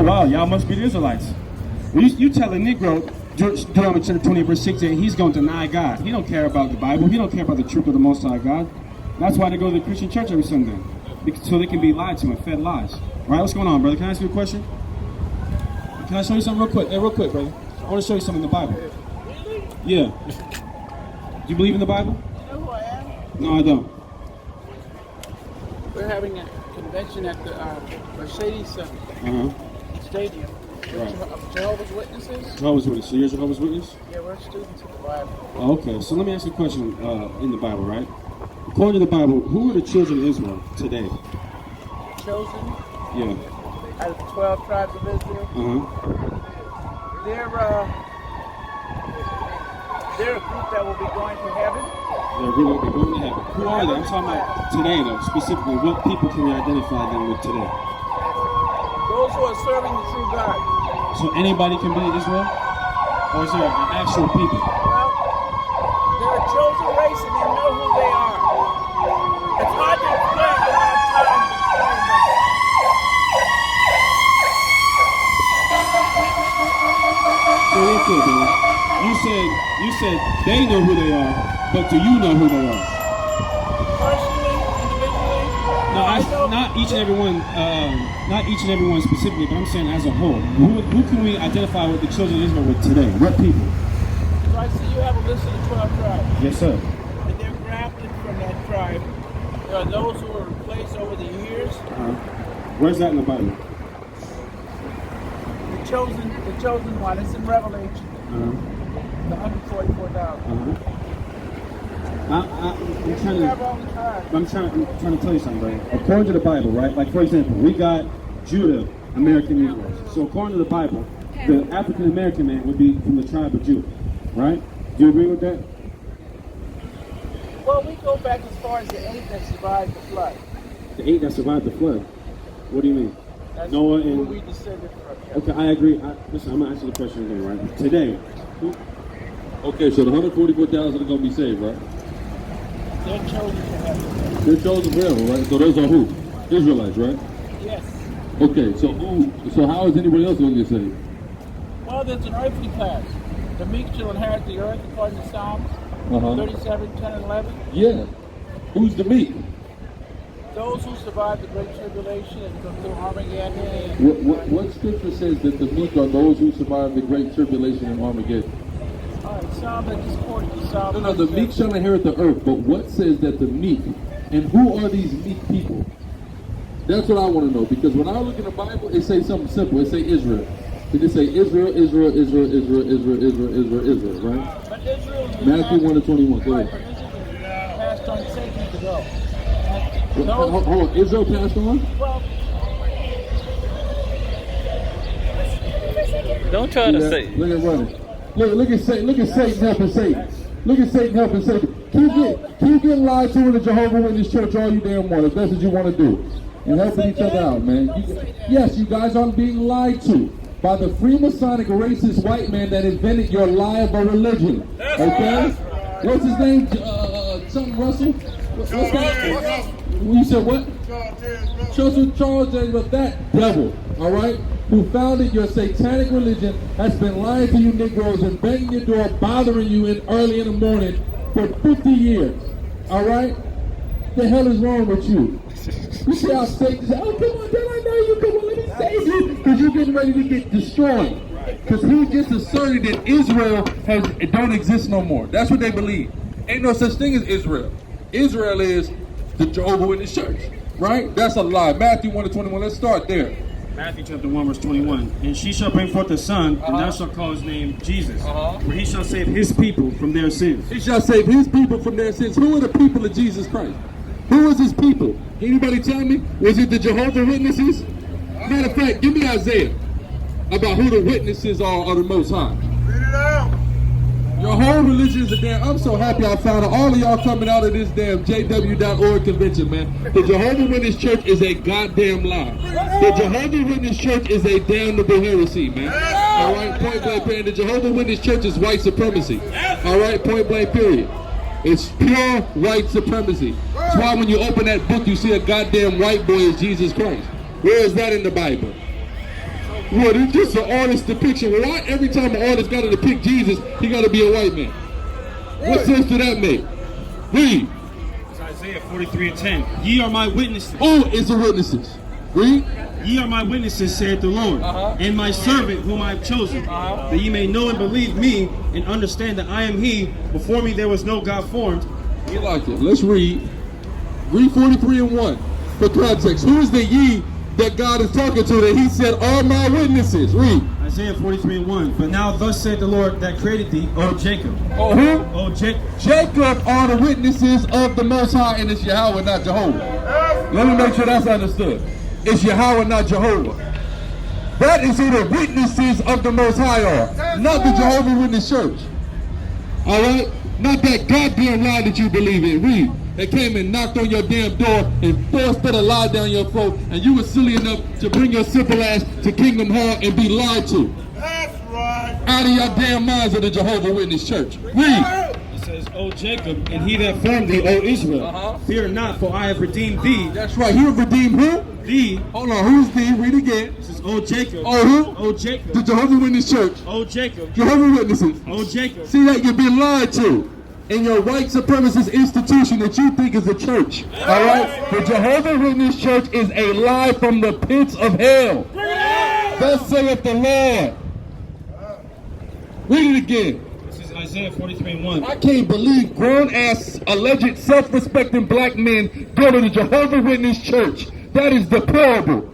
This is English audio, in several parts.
wow, y'all must be the Israelites. Well, you tell a Negro, Deuteronomy chapter 20, verse 16, he's going to deny God. He don't care about the Bible. He don't care about the truth of the Most High God. That's why they go to the Christian church every Sunday, so they can be lied to and fed lies. Right? What's going on, brother? Can I ask you a question? Can I show you something real quick? Hey, real quick, brother. I want to show you something in the Bible. Yeah. Do you believe in the Bible? You know who I am? No, I don't. We're having a convention at the Mercedes Stadium. Right. Jehovah's Witnesses. Jehovah's Witness. So you're a Jehovah's Witness? Yeah, we're students of the Bible. Oh, okay, so let me ask you a question in the Bible, right? According to the Bible, who are the children of Israel today? Chosen? Yeah. Out of the 12 tribes of Israel? They're a group that will be going to heaven. They're a group that will be going to heaven. Who are they? I'm talking about today, though, specifically. What people can we identify them with today? Those who are serving the true God. So anybody can be Israel? Or is there an actual people? Well, they're a chosen race and they know who they are. It's hard to explain, but I don't have time to explain them. So real quick, man. You said they know who they are, but do you know who they are? Personally, individually, No, not each and every one. Not each and every one specifically, but I'm saying as a whole. Who can we identify with the children of Israel with today? What people? So I see you have a list of the 12 tribes. Yes, sir. And they're grafted from that tribe. There are those who were replaced over the years. Where's that in the Bible? The chosen one. It's in Revelation. The 144,000. I'm trying to tell you something, right? According to the Bible, right? Like, for example, we got Judah, American Negroes. So according to the Bible, the African American man would be from the tribe of Judah, right? Do you agree with that? Well, we go back as far as the 8 that survived the flood. The 8 that survived the flood? What do you mean? That's Noah who and... we descended from. Okay, I agree. Listen, I'm going to answer the question again, right? Today. Okay, so the 144,000 are going to be saved, right? They're chosen to heaven. They're chosen for heaven, right? So those are who? Israelites, right? Yes. Okay, so how is anybody else going to get saved? Well, there's an earthly class. The meek shall inherit the earth, according to Psalms 37, 10, and 11. Yeah. Who's the meek? Those who survive the Great Tribulation and go through Armageddon. And What scripture says that the meek are those who survive the Great Tribulation and Armageddon? All right, Psalm that just quoted you. Psalm No, the meek shall inherit the earth, but what says that the meek, and who are these meek people? That's what I want to know, because when I look in the Bible, it says something simple. It say Israel. It say Israel, Israel, Israel, Israel, Israel, Israel, Israel, Israel, right? But Israel is Matthew 1:21. Go right, ahead. but Israel is passed on centuries ago. Hold on, Israel passed on? Well, don't try to say. Look at running. Look at Satan helping Satan. Look at Satan helping Satan. Keep getting lied to in the Jehovah Witness church all you damn want, if that's what you want to do. And helping each other out, man. Yes, you guys are being lied to by the Freemasonic racist white man that invented your lie of a religion. Okay? What's his name? Something Russell? What's that? You said what? Charles James, but that devil, all right, who founded your satanic religion, has been lying to you Negroes and banging your door, bothering you early in the morning for 50 years, all right? The hell is wrong with you? You see how Satan said, oh, come on, Dad, I know you, come on, let me save you, because you're getting ready to get destroyed. Because he just asserted that Israel don't exist no more. That's what they believe. Ain't no such thing as Israel. Israel is the Jehovah Witness Church, right? That's a lie. Matthew 1:21. Let's start there. Matthew chapter 1, verse 21. And she shall bring forth a son, and thou shalt call his name Jesus. For he shall save his people from their sins. He shall save his people from their sins. Who are the people of Jesus Christ? Who is his people? Anybody tell me? Was it the Jehovah Witnesses? Matter of fact, give me Isaiah about who the witnesses are of the Most High. Read it out. Your whole religion is a damn... I'm so happy I found all of y'all coming out of this damn JW.org convention, man. The Jehovah Witness Church is a goddamn lie. The Jehovah Witness Church is a damnable heresy, man. All right, point blank period. The Jehovah Witness Church is white supremacy. All right, point blank period. It's pure white supremacy. That's why when you open that book, you see a goddamn white boy as Jesus Christ. Where is that in the Bible? What, it's just an artist's depiction. Why every time an artist got to depict Jesus, he got to be a white man? What sense do that make? Read. It's Isaiah 43:10. Ye are my witnesses. Oh, it's the witnesses. Read. Ye are my witnesses, saith the Lord, and my servant whom I have chosen, that ye may know and believe me, and understand that I am he. Before me there was no God formed. You like it. Let's read. Read 43:1 for context. Who is the ye that God is talking to that he said are my witnesses? Read. Isaiah 43:1. But now thus saith the Lord that created thee, O Jacob. Oh, who? O Jacob. Jacob are the witnesses of the Most High, and it's Yahweh, not Jehovah. Let me make sure that's understood. It's Yahweh, not Jehovah. That is who the witnesses of the Most High are, not the Jehovah Witness Church. All right? Not that goddamn lie that you believe in. Read. They came and knocked on your damn door and forced a lie down your throat, and you were silly enough to bring your simple ass to Kingdom Hall and be lied to. That's right. Out of your damn minds of the Jehovah Witness Church. Read. It says, O Jacob, and he that formed thee, O Israel. Fear not, for I have redeemed thee. That's right. He redeemed who? Thee. Hold on. Who's thee? Read again. It says, O Jacob. Oh, who? O Jacob. The Jehovah Witness Church. O Jacob. Jehovah Witnesses. O Jacob. See that you've been lied to in your white supremacist institution that you think is a church. All right? The Jehovah Witness Church is a lie from the pits of hell. Thus saith the Lord. Read it again. This is Isaiah 43:1. I can't believe grown-ass, alleged, self-respecting black men go to the Jehovah Witness Church. That is deplorable.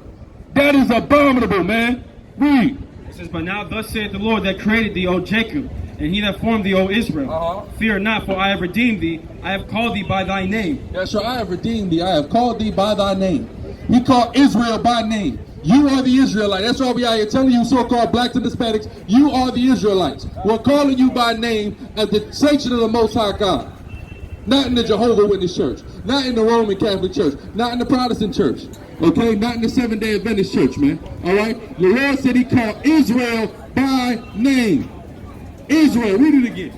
That is abominable, man. Read. It says, But now thus saith the Lord that created thee, O Jacob, and he that formed thee, O Israel. Fear not, for I have redeemed thee. I have called thee by thy name. That's right. I have redeemed thee. I have called thee by thy name. He called Israel by name. You are the Israelite. That's why we are here telling you so-called blacks and Hispanics, you are the Israelites. We're calling you by name at the sanction of the Most High God. Not in the Jehovah Witness Church. Not in the Roman Catholic Church. Not in the Protestant Church. Okay? Not in the Seventh-day Adventist Church, man. All right? The Lord said he called Israel by name. Israel. Read it again.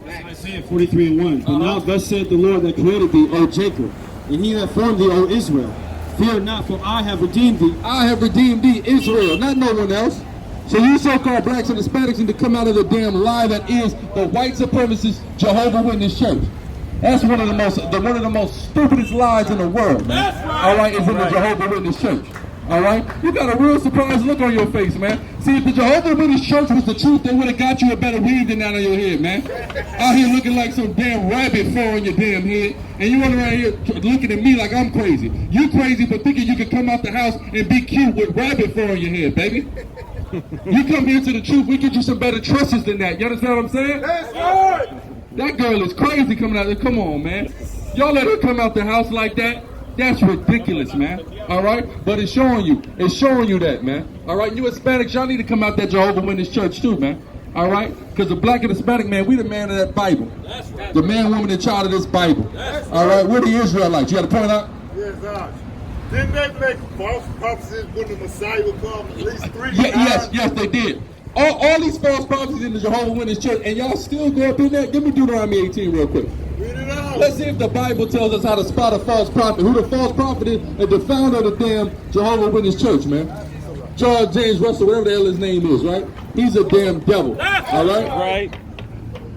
Isaiah 43:1. But now thus saith the Lord that created thee, O Jacob, and he that formed thee, O Israel. Fear not, for I have redeemed thee. I have redeemed thee, Israel, not no one else. So you so-called blacks and Hispanics need to come out of the damn lie that is the white supremacist Jehovah Witness Church. That's one of the most stupidest lies in the world, man. All right, is in the Jehovah Witness Church. All right, you got a real surprised look on your face, man. See, if the Jehovah Witness Church was the truth, they would have got you a better weave than that on your head, man. Out here looking like some damn rabbit fur on your damn head, and you running around here looking at me like I'm crazy. You crazy for thinking you can come out the house and be cute with rabbit fur on your head, baby. You come here to the truth, we get you some better tresses than that. You understand what I'm saying? That's right. That girl is crazy coming out there. Come on, man. Y'all let her come out the house like that? That's ridiculous, man. All right? But it's showing you. It's showing you that, man. All right? You Hispanics, y'all need to come out that Jehovah Witness Church too, man. All right? Because the black and Hispanic man, we the man of that Bible. The man, woman, and child of this Bible. All right? We're the Israelites. You got to point out? Yes, sir. Didn't they make false prophecies when the Messiah would come at least 3 Yes, times? yes, they did. All these false prophecies in the Jehovah Witness Church, and y'all still go up in there? Give me Deuteronomy 18 real quick. Read it out. Let's see if the Bible tells us how to spot a false prophet. Who the false prophet is, and the founder of the damn Jehovah Witness Church, man. Charles James Russell, whatever the hell his name is, right? He's a damn devil, all right? Right.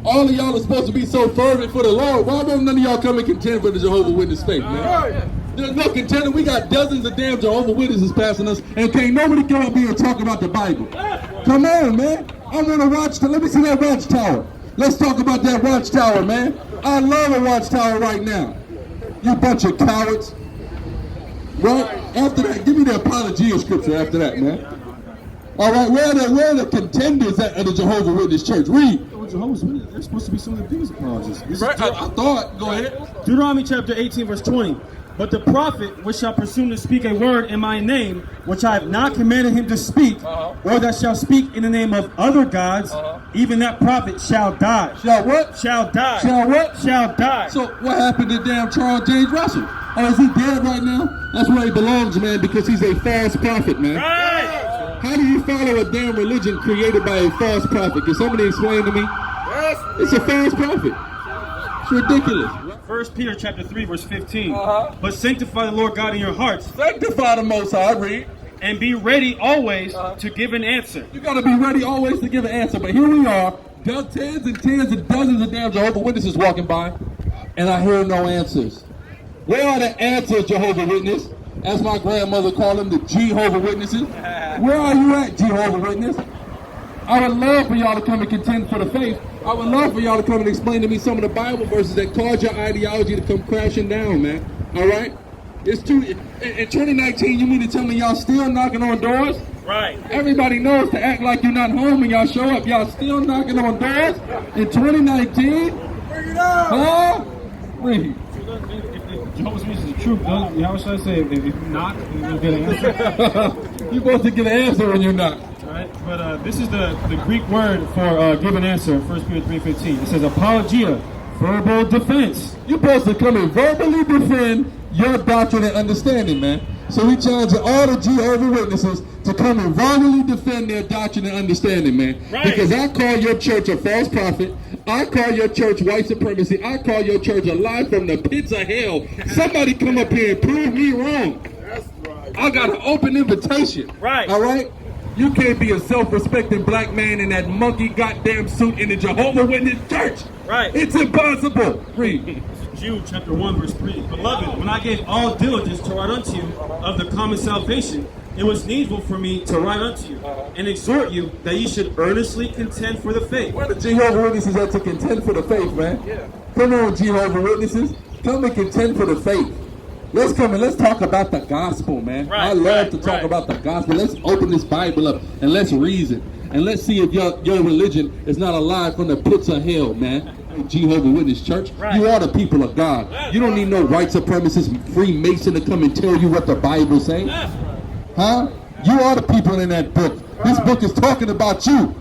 All of y'all are supposed to be so fervent for the Lord. Why don't none of y'all come and contend for the Jehovah Witness faith, man? There's no contending. We got dozens of damn Jehovah Witnesses passing us, and can't nobody come up here and talk about the Bible. Come on, man. I want to watch. Let me see that watchtower. Let's talk about that watchtower, man. I love a watchtower right now. You bunch of cowards. Right? After that, give me the apologia scripture after that, man. All right, where are the contenders at the Jehovah Witness Church? Read. Jehovah's Witnesses, they're supposed to be some of the biggest apologists. Right, I thought. Go ahead. Deuteronomy chapter 18, verse 20. But the prophet which shall presume to speak a word in my name, which I have not commanded him to speak, or that shall speak in the name of other gods, even that prophet shall die. Shall what? Shall die. Shall what? Shall die. So what happened to damn Charles James Russell? Oh, is he dead right now? That's where he belongs, man, because he's a false prophet, man. Right. How do you follow a damn religion created by a false prophet? Can somebody explain to me? It's a false prophet. It's ridiculous. 1 Peter chapter 3, verse 15. But sanctify the Lord God in your hearts. Sanctify the Most High, read. And be ready always to give an answer. You got to be ready always to give an answer. But here we are, tens and tens and dozens of damn Jehovah's Witnesses walking by, and I hear no answers. Where are the answers, Jehovah's Witness? As my grandmother called them, the Jehovah's Witnesses. Where are you at, Jehovah's Witness? I would love for y'all to come and contend for the faith. I would love for y'all to come and explain to me some of the Bible verses that cause your ideology to come crashing down, man. All right? In 2019, you mean to tell me y'all still knocking on doors? Right. Everybody knows to act like you're not home when y'all show up. Y'all still knocking on doors in 2019? Bring it up. Huh? Read. Jehovah's Witnesses is the truth. How should I say? If you knock, you'll get an answer. You're supposed to get an answer when you knock. Right? But this is the Greek word for give an answer. 1 Peter 3:15. It says apologia, verbal defense. You're supposed to come and verbally defend your doctrine and understanding, man. So we challenge all the Jehovah's Witnesses to come and verbally defend their doctrine and understanding, man. Right. Because I call your church a false prophet. I call your church white supremacy. I call your church a lie from the pits of hell. Somebody come up here and prove me wrong. That's right. I got an open invitation. Right. All right? You can't be a self-respecting black man in that monkey goddamn suit in the Jehovah's Witness church. Right. It's impossible. Read. Jude chapter 1 verse 3. Beloved, when I gave all diligence to write unto you of the common salvation, it was needful for me to write unto you and exhort you that ye should earnestly contend for the faith. Where the Jehovah's Witnesses are to contend for the faith, man? Yeah. Come on, Jehovah's Witnesses. Come and contend for the faith. Let's come and let's talk about the gospel, man. Right, I love to talk about the gospel. Let's open this Bible up and let's reason. And let's see if your religion is not a lie from the pits of hell, man. Jehovah's Witness church. Right. You are the people of God. You don't need no white supremacist Freemason to come and tell you what the Bible says. Huh? You are the people in that book. This book is talking about you.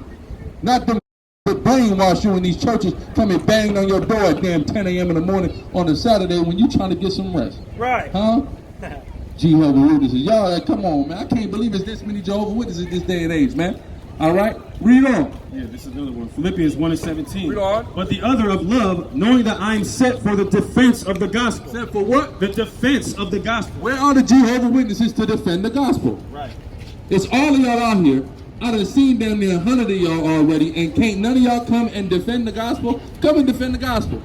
Not them that brainwash you in these churches come and bang on your door at damn 10 a.m. in the morning on a Saturday when you trying to get some rest. Right. Huh? Jehovah's Witnesses. Y'all, like, come on, man. I can't believe it's this many Jehovah's Witnesses this day and age, man. All right? Read on. Yeah, this is another one. Philippians 1:17. Read on. But the other of love, knowing that I am set for the defense of the gospel. Set for what? The defense of the gospel. Where are the Jehovah's Witnesses to defend the gospel? Right. It's all of y'all out here. I done seen down there 100 of y'all already, and can't none of y'all come and defend the gospel? Come and defend the gospel.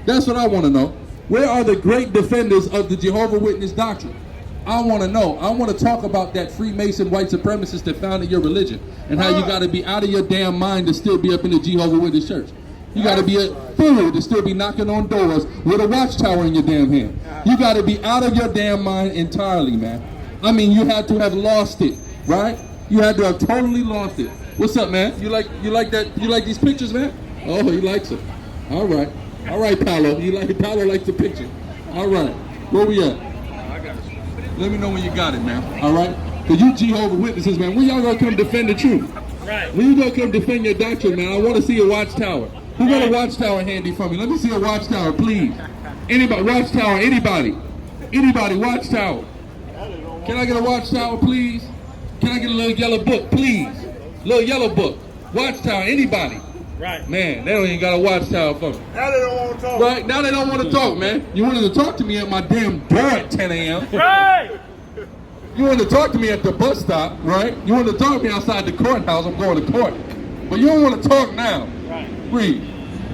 That's what I want to know. Where are the great defenders of the Jehovah's Witness doctrine? I want to know. I want to talk about that Freemason white supremacist that founded your religion and how you got to be out of your damn mind to still be up in the Jehovah's Witness church. You got to be a fool to still be knocking on doors with a watchtower in your damn hand. You got to be out of your damn mind entirely, man. I mean, you had to have lost it, right? You had to have totally lost it. What's up, man? You like that? You like these pictures, man? Oh, he likes them. All right, Paolo. Paolo likes the picture. All right, where we at? Let me know when you got it, man. All right? Because you Jehovah's Witnesses, man, when y'all gonna come defend the truth? Right. When you gonna come defend your doctrine, man? I want to see a watchtower. Who got a watchtower handy for me? Let me see a watchtower, please. Anybody? Watchtower, anybody? Anybody? Watchtower. Can I get a watchtower, please? Can I get a little yellow book, please? Little yellow book. Watchtower, anybody? Right. Man, they don't even got a watchtower for me. Now they don't want to talk. Right? Now they don't want to talk, man. You wanted to talk to me at my damn door at 10 a.m. Right. You wanted to talk to me at the bus stop, right? You wanted to talk to me outside the courthouse. I'm going to court. But you don't want to talk now. Right. Read.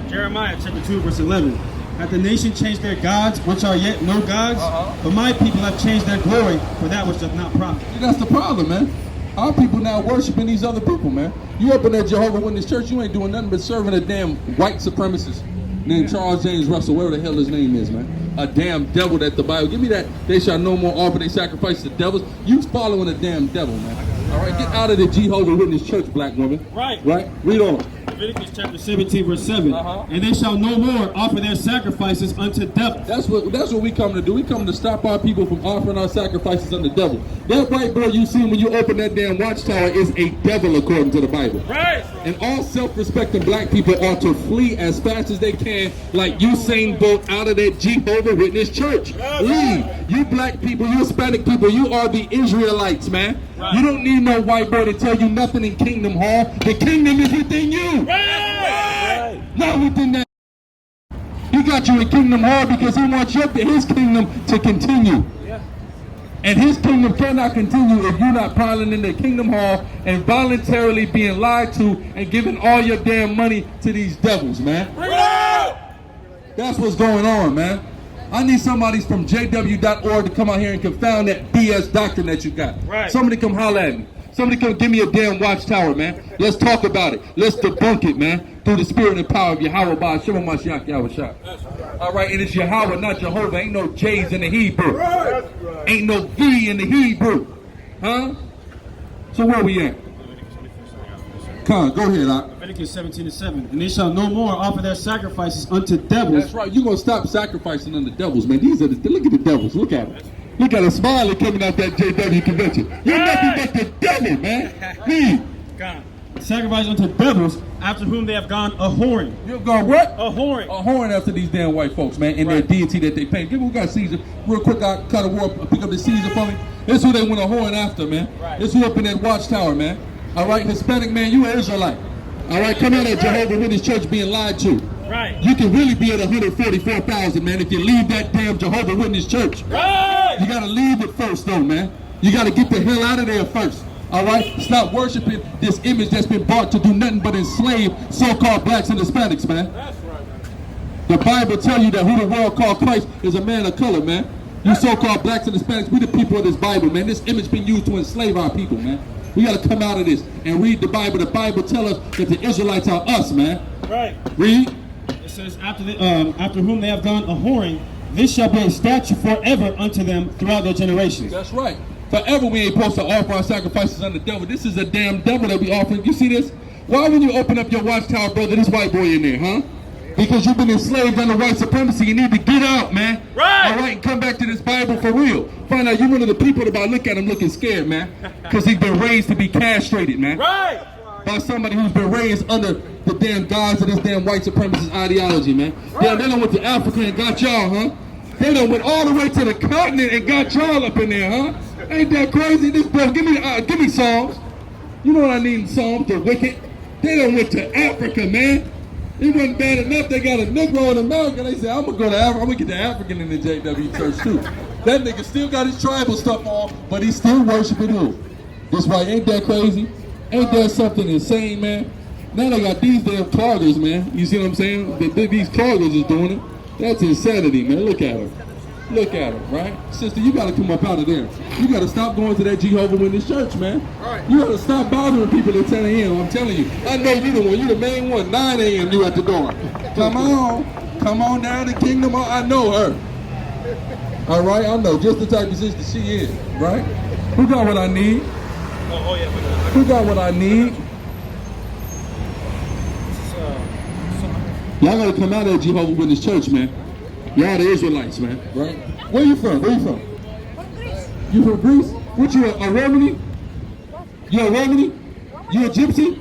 Jeremiah chapter 2 verse 11. Hath the nation changed their gods, which are yet no gods? But my people have changed their glory for that which doth not profit. See, that's the problem, man. Our people now worshiping these other people, man. You up in that Jehovah's Witness church, you ain't doing nothing but serving a damn white supremacist named Charles James Russell, whatever the hell his name is, man. A damn devil that the Bible. Give me that. They shall no more offer their sacrifices to devils. You following a damn devil, man. All right, get out of the Jehovah's Witness church, black woman. Right. Right? Read on. Leviticus chapter 17 verse 7. And they shall no more offer their sacrifices unto devils. That's what we come to do. We come to stop our people from offering our sacrifices unto the devil. That white boy you see when you open that damn watchtower is a devil according to the Bible. Right. And all self-respecting black people ought to flee as fast as they can, like Usain Bolt, out of that Jehovah's Witness church. Leave. You black people, you Hispanic people, you are the Israelites, man. Right. You don't need no white boy to tell you nothing in Kingdom Hall. The kingdom is within you. Right. Not within that. He got you in Kingdom Hall because he wants his kingdom to continue. Yeah. And his kingdom cannot continue if you're not piling in the kingdom hall and voluntarily being lied to and giving all your damn money to these devils, man. That's what's going on, man. I need somebody from jw.org to come out here and confound that BS doctrine that you got. Right. Somebody come holler at me. Somebody come give me a damn watchtower, man. Let's talk about it. Let's debunk it, man. Through the spirit and power of Yahweh, by Shema Mashiach, Yahweh Shah. All right, and it's Yahweh, not Jehovah. Ain't no J's in the Hebrew. Right. Ain't no V in the Hebrew. Huh? So where we at? Con, go ahead, Doc. Leviticus 17:7. And they shall no more offer their sacrifices unto devils. That's right. You're going to stop sacrificing unto devils, man. These are the, look at the devils. Look at them. Look at a smiley coming out that JW convention. You're nothing but the devil, man. Me. God. Sacrifice unto devils, after whom they have gone a whoring. You're going what? A whoring. A whoring after these damn white folks, man, and Right. their deity that they paint. Give me, we got Caesar. Real quick, I cut a war, pick up the Caesar for me. This who they went a whoring after, man. Right. This who up in that watchtower, man. All right, Hispanic man, you an Israelite. All right, come out of Jehovah Witness Church being lied to. Right. You can really be at 144,000, man, if you leave that damn Jehovah Witness Church. Right. You gotta leave it first, though, man. You gotta get the hell out of there first. All right? Stop worshiping this image that's been bought to do nothing but enslave so-called blacks and Hispanics, man. That's right. The Bible tells you that who the world called Christ is a man of color, man. You so-called blacks and Hispanics, we the people of this Bible, man. This image been used to enslave our people, man. We gotta come out of this and read the Bible. The Bible tells us that the Israelites are us, man. Right. Read. It says, after whom they have gone a whoring, this shall be a statute forever unto them throughout their generations. That's right. Forever we ain't supposed to offer our sacrifices unto the devil. This is a damn devil that we offering. You see this? Why when you open up your watchtower, brother, this white boy in there, huh? Because you've been enslaved under white supremacy. You need to get out, man. Right. All right, and come back to this Bible for real. Find out you're one of the people that about look at him looking scared, man. Because he's been raised to be castrated, man. Right. By somebody who's been raised under the damn gods of this damn white supremacist ideology, man. Damn, they done went to Africa and got y'all, huh? They done went all the way to the continent and got y'all up in there, huh? Ain't that crazy? This bro, give me Psalms. You know what I need in Psalms? The wicked. They done went to Africa, man. It wasn't bad enough they got a Negro in America. They said, I'm gonna go to Africa. I'm gonna get the African in the JW church too. That nigga still got his tribal stuff on, but he's still worshiping who? This right, ain't that crazy? Ain't that something insane, man? Now they got these damn cloggers, man. You see what I'm saying? These cloggers is doing it. That's insanity, man. Look at them. Look at them, right? Sister, you gotta come up out of there. You gotta stop going to that Jehovah Witness church, man. Right. You gotta stop bothering people at 10 a.m. I'm telling you. I know you the one. You the main one. 9 a.m. you at the door. Come on. Come on down to Kingdom. I know her. All right? I know just the type of sister she is, right? Who got what I need? Oh yeah. Who got what I need? Y'all gotta come out of that Jehovah Witness church, man. Y'all the Israelites, man, right? Where you from? Where you from? You from Greece? What you a Romany? You a Romany? You a gypsy?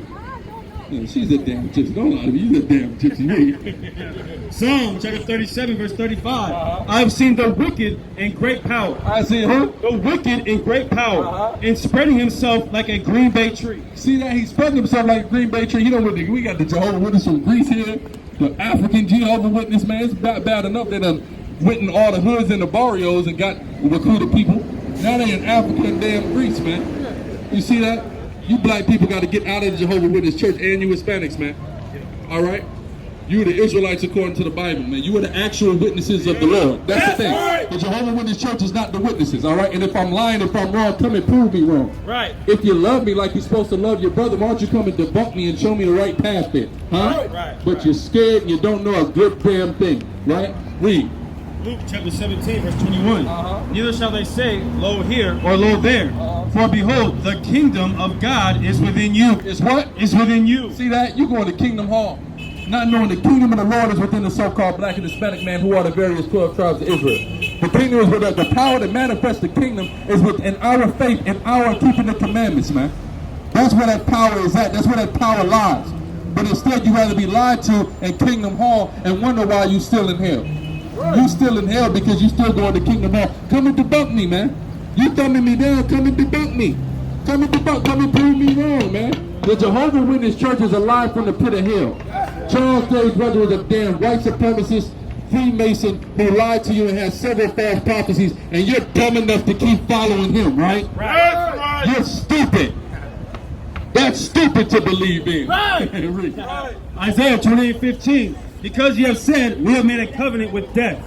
Yeah, she's a damn gypsy. Don't lie to me. You a damn gypsy. Psalm chapter 37, verse 35. I have seen the wicked in great power. I see who? The wicked in great power, and spreading himself like a green bay tree. See that? He's spreading himself like a green bay tree. You know what? We got the Jehovah Witness from Greece here. The African Jehovah Witness, man. It's bad enough they done went in all the hoods and the barrios and got recruited people. Now they in Africa and damn Greece, man. You see that? You black people got to get out of the Jehovah Witness church, and you Hispanics, man. All right? You are the Israelites according to the Bible, man. You are the actual witnesses of the Lord. That's the thing. Right. The Jehovah Witness church is not the witnesses, all right? And if I'm lying, if I'm wrong, come and prove me wrong. Right. If you love me like you're supposed to love your brother, why don't you come and debunk me and show me the right path there? Huh? Right. But you're scared and you don't know a good damn thing, right? Read. Luke chapter 17, verse 21. Neither shall they say, lo here or lo there. For behold, the kingdom of God is within you. It's what? Is within you. See that? You going to Kingdom Hall, not knowing the kingdom of the Lord is within the so-called black and Hispanic man who are the various 12 tribes of Israel. The kingdom is within the power that manifests the kingdom is within our faith and our keeping the commandments, man. That's where that power is at. That's where that power lies. But instead, you rather be lied to in Kingdom Hall and wonder why you still in hell. You still in hell because you still going to Kingdom Hall. Come and debunk me, man. You thumbing me down, come and debunk me. Come and prove me wrong, man. The Jehovah Witness church is alive from the pit of hell. Charles Day's brother was a damn white supremacist Freemason who lied to you and had several false prophecies and you're dumb enough to keep following him, right? Right. You're stupid. That's stupid to believe in. Right. Read. Isaiah 28:15. Because you have said, we have made a covenant with death,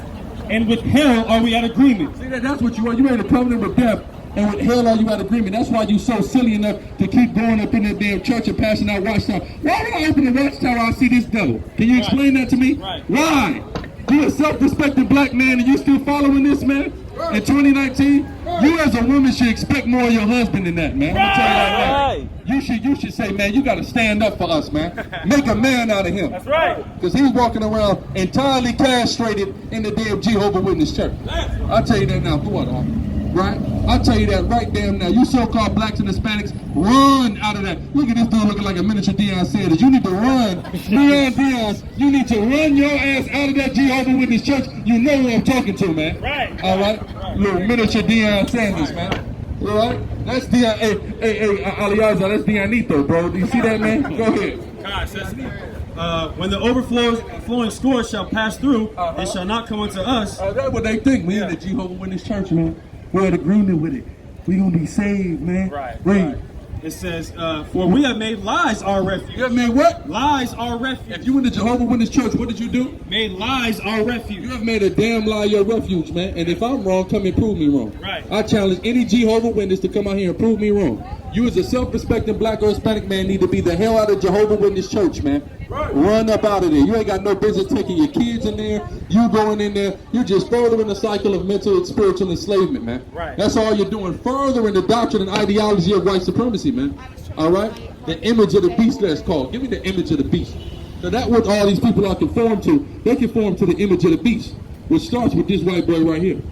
and with hell are we at agreement. See, that's what you are. You made a covenant with death, and with hell are you at agreement. That's why you so silly enough to keep going up in that damn church and passing out watchtower. Why would I open the watchtower I see this devil? Can you explain that to me? Right. Why? You a self-respecting black man and you still following this man? In 2019, you as a woman should expect more of your husband than that, man. I'm gonna tell you like that. You should say, man, you gotta stand up for us, man. Make a man out of him. That's right. Because he's walking around entirely castrated in the damn Jehovah Witness church. I'll tell you that now. Go on, right? I'll tell you that right damn now. You so-called blacks and Hispanics, run out of that. Look at this dude looking like a miniature Deion Sanders. You need to run. Deion, you need to run your ass out of that Jehovah Witness church. You know who I'm talking to, man. Right. All right? Little miniature Deion Sanders, man. All right? That's Deion. Hey, Aliaza, that's Dionito, bro. Do you see that, man? Go ahead. God says, when the overflowing scores shall pass through, it shall not come unto us. That's what they think. We in the Jehovah Witness church, man. We're at agreement with it. We gonna be saved, man. Right. Read. It says, for we have made lies our refuge. You have made what? Lies our refuge. If you in the Jehovah Witness church, what did you do? Made lies our refuge. You have made a damn lie your refuge, man. And if I'm wrong, come and prove me wrong. Right. I challenge any Jehovah Witness to come out here and prove me wrong. You as a self-respecting black or Hispanic man need to be the hell out of Jehovah Witness church, man. Right. Run up out of there. You ain't got no business taking your kids in there. You going in there. You're just furthering the cycle of mental and spiritual enslavement, man. Right. That's all you're doing. Furthering the doctrine and ideology of white supremacy, man. All right? The image of the beast, that's called. Give me the image of the beast. So that's what all these people are conformed to. They conform to the image of the beast, which starts with this white boy right here.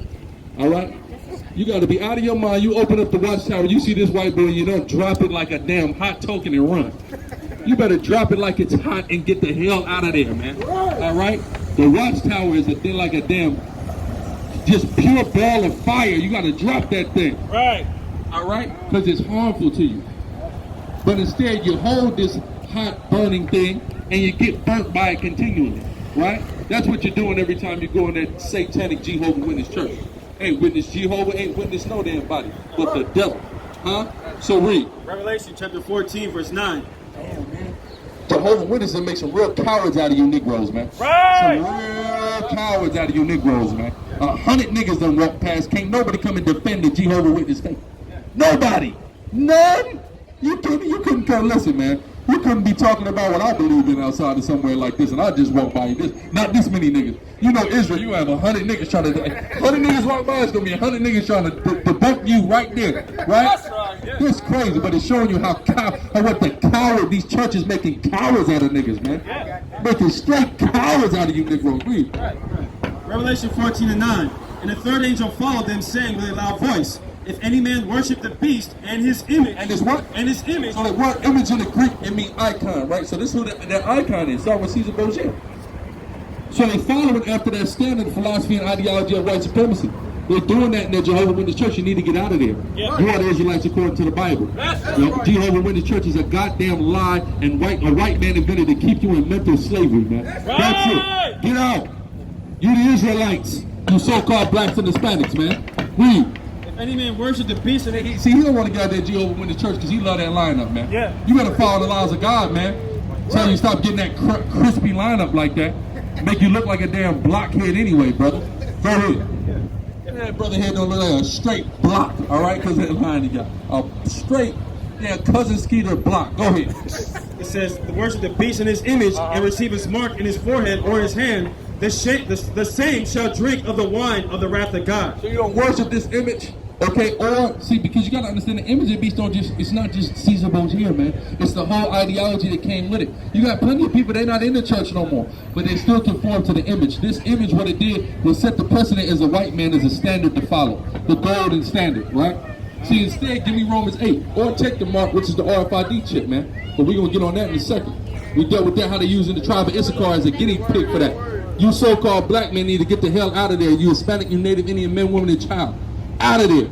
All right? You got to be out of your mind. You open up the watchtower, you see this white boy, and you don't drop it like a damn hot token and run. You better drop it like it's hot and get the hell out of there, man. All right? The watchtower is like a damn, just pure ball of fire. You got to drop that thing. Right. All right? Because it's harmful to you. But instead, you hold this hot burning thing and you get burnt by it continually. Right? That's what you're doing every time you go in that satanic Jehovah Witness church. Ain't witness Jehovah, ain't witness no damn body, but the devil. Huh? So read. Revelation chapter 14, verse 9. Damn, man. Jehovah Witnesses make some real cowards out of you Negroes, man. Right. Some real cowards out of you Negroes, man. 100 niggas done walk past. Can't nobody come and defend the Jehovah Witness faith. Nobody. None. You couldn't come. Listen, man. You couldn't be talking about what I believe in outside of somewhere like this, and I just walk by you. Not this many niggas. You know Israel, you have 100 niggas trying to, 100 niggas walk by, it's going to be 100 niggas trying to debunk you right there, right? That's right, yeah. It's crazy, but it's showing you how what the coward, these churches making cowards out of niggas, man. Yeah. Making straight cowards out of you Negroes. Read. Revelation 14 and 9. And the third angel followed them, saying with a loud voice, if any man worship the beast and his image. And his what? And his image. So the word image in the Greek, it means icon, right? So this is who that icon is. Start with Caesar Borgia. So they following after that standard philosophy and ideology of white supremacy. They're doing that in the Jehovah Witness church. You need to get out of there. Yeah. You are the Israelites according to the Bible. The Jehovah Witness church is a goddamn lie, and a white man invented to keep you in mental slavery, man. That's it. Get out. You the Israelites. You so-called blacks and Hispanics, man. Read. If any man worship the beast and his See, he don't want to get out that Jehovah Witness church because he love that lineup, man. Yeah. You better follow the laws of God, man. Tell you stop getting that crispy lineup like that. Make you look like a damn blockhead anyway, brother. Go ahead. That brother head don't look like a straight block, all right? Because that line he got. A straight, cousin Skeeter block. Go ahead. It says, the worship the beast in his image and receive his mark in his forehead or his hand, the same shall drink of the wine of the wrath of God. So you don't worship this image? Okay, or see, because you gotta understand the image of beast it's not just Caesar Borgia, man. It's the whole ideology that came with it. You got plenty of people, they're not in the church no more, but they still conform to the image. This image, what it did was set the precedent as a white man as a standard to follow. The golden standard, right? See, instead, give me Romans 8, or take the mark, which is the RFID chip, man. But we're gonna get on that in a second. We dealt with that, how they using the tribe of Issachar as a guinea pig for that. You so-called black men need to get the hell out of there. You Hispanic, you Native Indian men, women, and child. Out of there.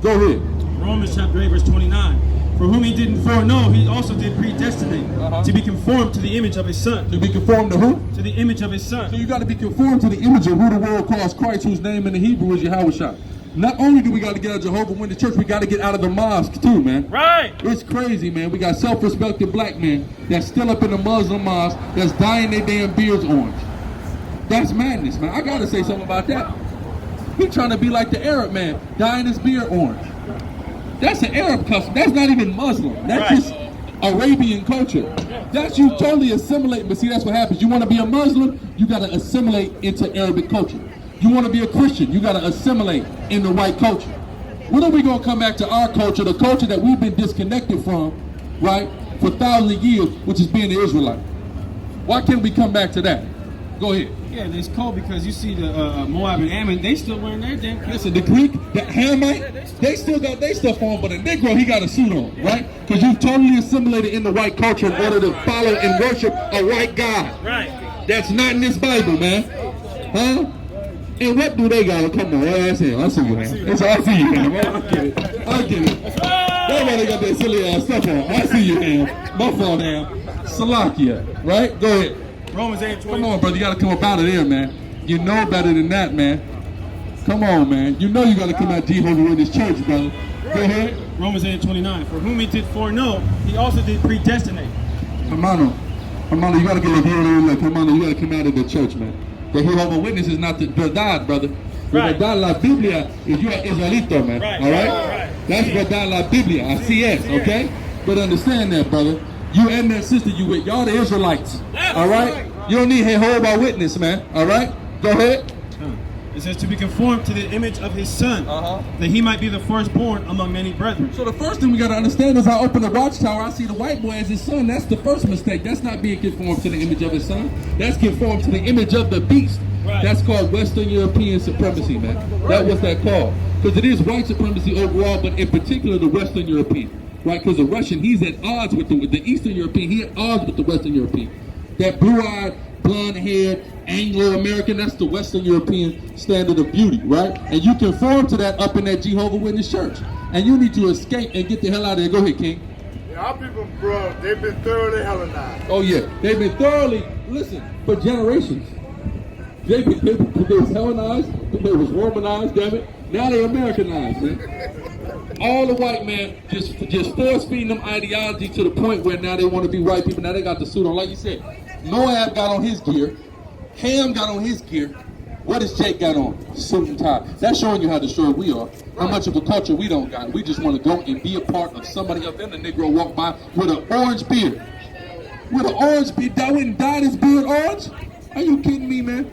Go ahead. Romans chapter 8, verse 29. For whom he didn't foreknow, he also did predestinate to be conformed to the image of his son. To be conformed to who? To the image of his son. So you got to be conformed to the image of who the world calls Christ, whose name in the Hebrew is Yahweh. Not only do we got to get out of Jehovah Witness Church, we got to get out of the mosque too, man. Right. It's crazy, man. We got self-respecting black men that's still up in the Muslim mosque that's dyeing their damn beards orange. That's madness, man. I got to say something about that. He trying to be like the Arab man, dyeing his beard orange. That's an Arab custom. That's not even Muslim. That's just Arabian culture. That's you totally assimilate. But see, that's what happens. You want to be a Muslim, you got to assimilate into Arabic culture. You want to be a Christian, you got to assimilate into white culture. When are we going to come back to our culture, the culture that we've been disconnected from, right, for thousands of years, which is being the Israelite? Why can't we come back to that? Go ahead. Yeah, it's cold because you see the Moab and Ammon, they still wearing their damn clothes. Listen, the Greek, the Hamite, they still got their stuff on, but the Negro, he got a suit on, right? Because you've totally assimilated in the white culture in order to follow and worship a white God. Right. That's not in this Bible, man. Huh? And what do they got? Come on, I see you. I see you, man. I see you, man. I get it. I get it. Nobody got that silly ass stuff on. I see you, man. My fault, man. Salakia, right? Go ahead. Romans 8:20. Come on, brother. You got to come up out of there, man. You know better than that, man. Come on, man. You know you got to come out Jehovah Witness Church, brother. Go ahead. Romans 8:29. For whom he did foreknow, he also did predestinate. Hermano, you got to get a hold. Hermano, you got to come out of the church, man. The Jehovah Witness is not the verdad, brother. Right. Verdad la Biblia is you're Israelite, man. Right. All right? Right. That's verdad la Biblia. I see it, okay? But understand that, brother. You and that sister you with, y'all the Israelites. All right? You don't need Jehovah Witness, man. All right? Go ahead. It says to be conformed to the image of his son, that he might be the firstborn among many brethren. So the first thing we got to understand is I open the watchtower, I see the white boy as his son. That's the first mistake. That's not being conformed to the image of his son. That's conformed to the image of the beast. Right. That's called Western European supremacy, man. That was that called. Because it is white supremacy overall, but in particular the Western European. Right? Because the Russian, he's at odds with the Eastern European. He's at odds with the Western European. That blue-eyed, blonde-haired, Anglo-American, that's the Western European standard of beauty, right? And you conform to that up in that Jehovah Witness church. And you need to escape and get the hell out of there. Go ahead, King. Yeah, our people, bro, they've been thoroughly Hellenized. Oh, yeah. They've been thoroughly, listen, for generations. They was Hellenized, they was Romanized, damn it. Now they Americanized, man. All the white men just force feeding them ideology to the point where now they want to be white people. Now they got the suit on. Like you said, Moab got on his gear. Ham got on his gear. What does Jake got on? Suit and tie. That's showing you how destroyed we are. How much of a culture we don't got. We just want to go and be a part of somebody else. Then the Negro walk by with an orange beard. With an orange beard. That wouldn't dye his beard orange? Are you kidding me, man?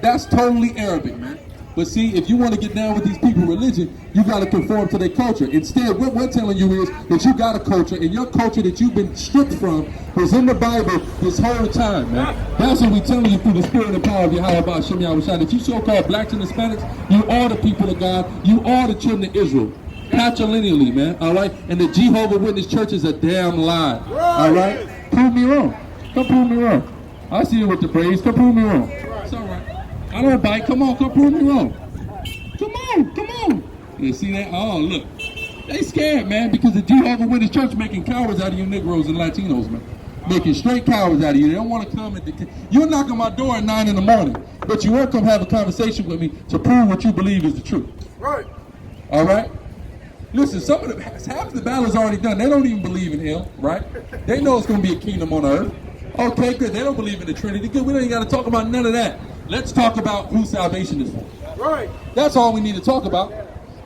That's totally Arabic, man. But see, if you want to get down with these people's religion, you got to conform to their culture. Instead, what we're telling you is that you got a culture, and your culture that you've been stripped from was in the Bible this whole time, man. That's what we're telling you through the spirit and power of Yahweh Shem Yahushua. That you so-called blacks and Hispanics, you are the people of God. You are the children of Israel. Patrilineally, man, all right? And the Jehovah Witness Church is a damn lie, all right? Prove me wrong. Come prove me wrong. I see you with the praise. Come prove me wrong. It's all right. I don't bite. Come on, come prove me wrong. Come on. You see that? Oh, look. They scared, man, because the Jehovah Witness Church making cowards out of you Negroes and Latinos, man. Making straight cowards out of you. They don't want to come. You'll knock on my door at 9 in the morning, but you won't come have a conversation with me to prove what you believe is the truth. Right. All right? Listen, half the battle is already done. They don't even believe in hell, right? They know it's going to be a kingdom on earth. Okay, good. They don't believe in the Trinity. Good. We don't even got to talk about none of that. Let's talk about who salvation is for. Right. That's all we need to talk about.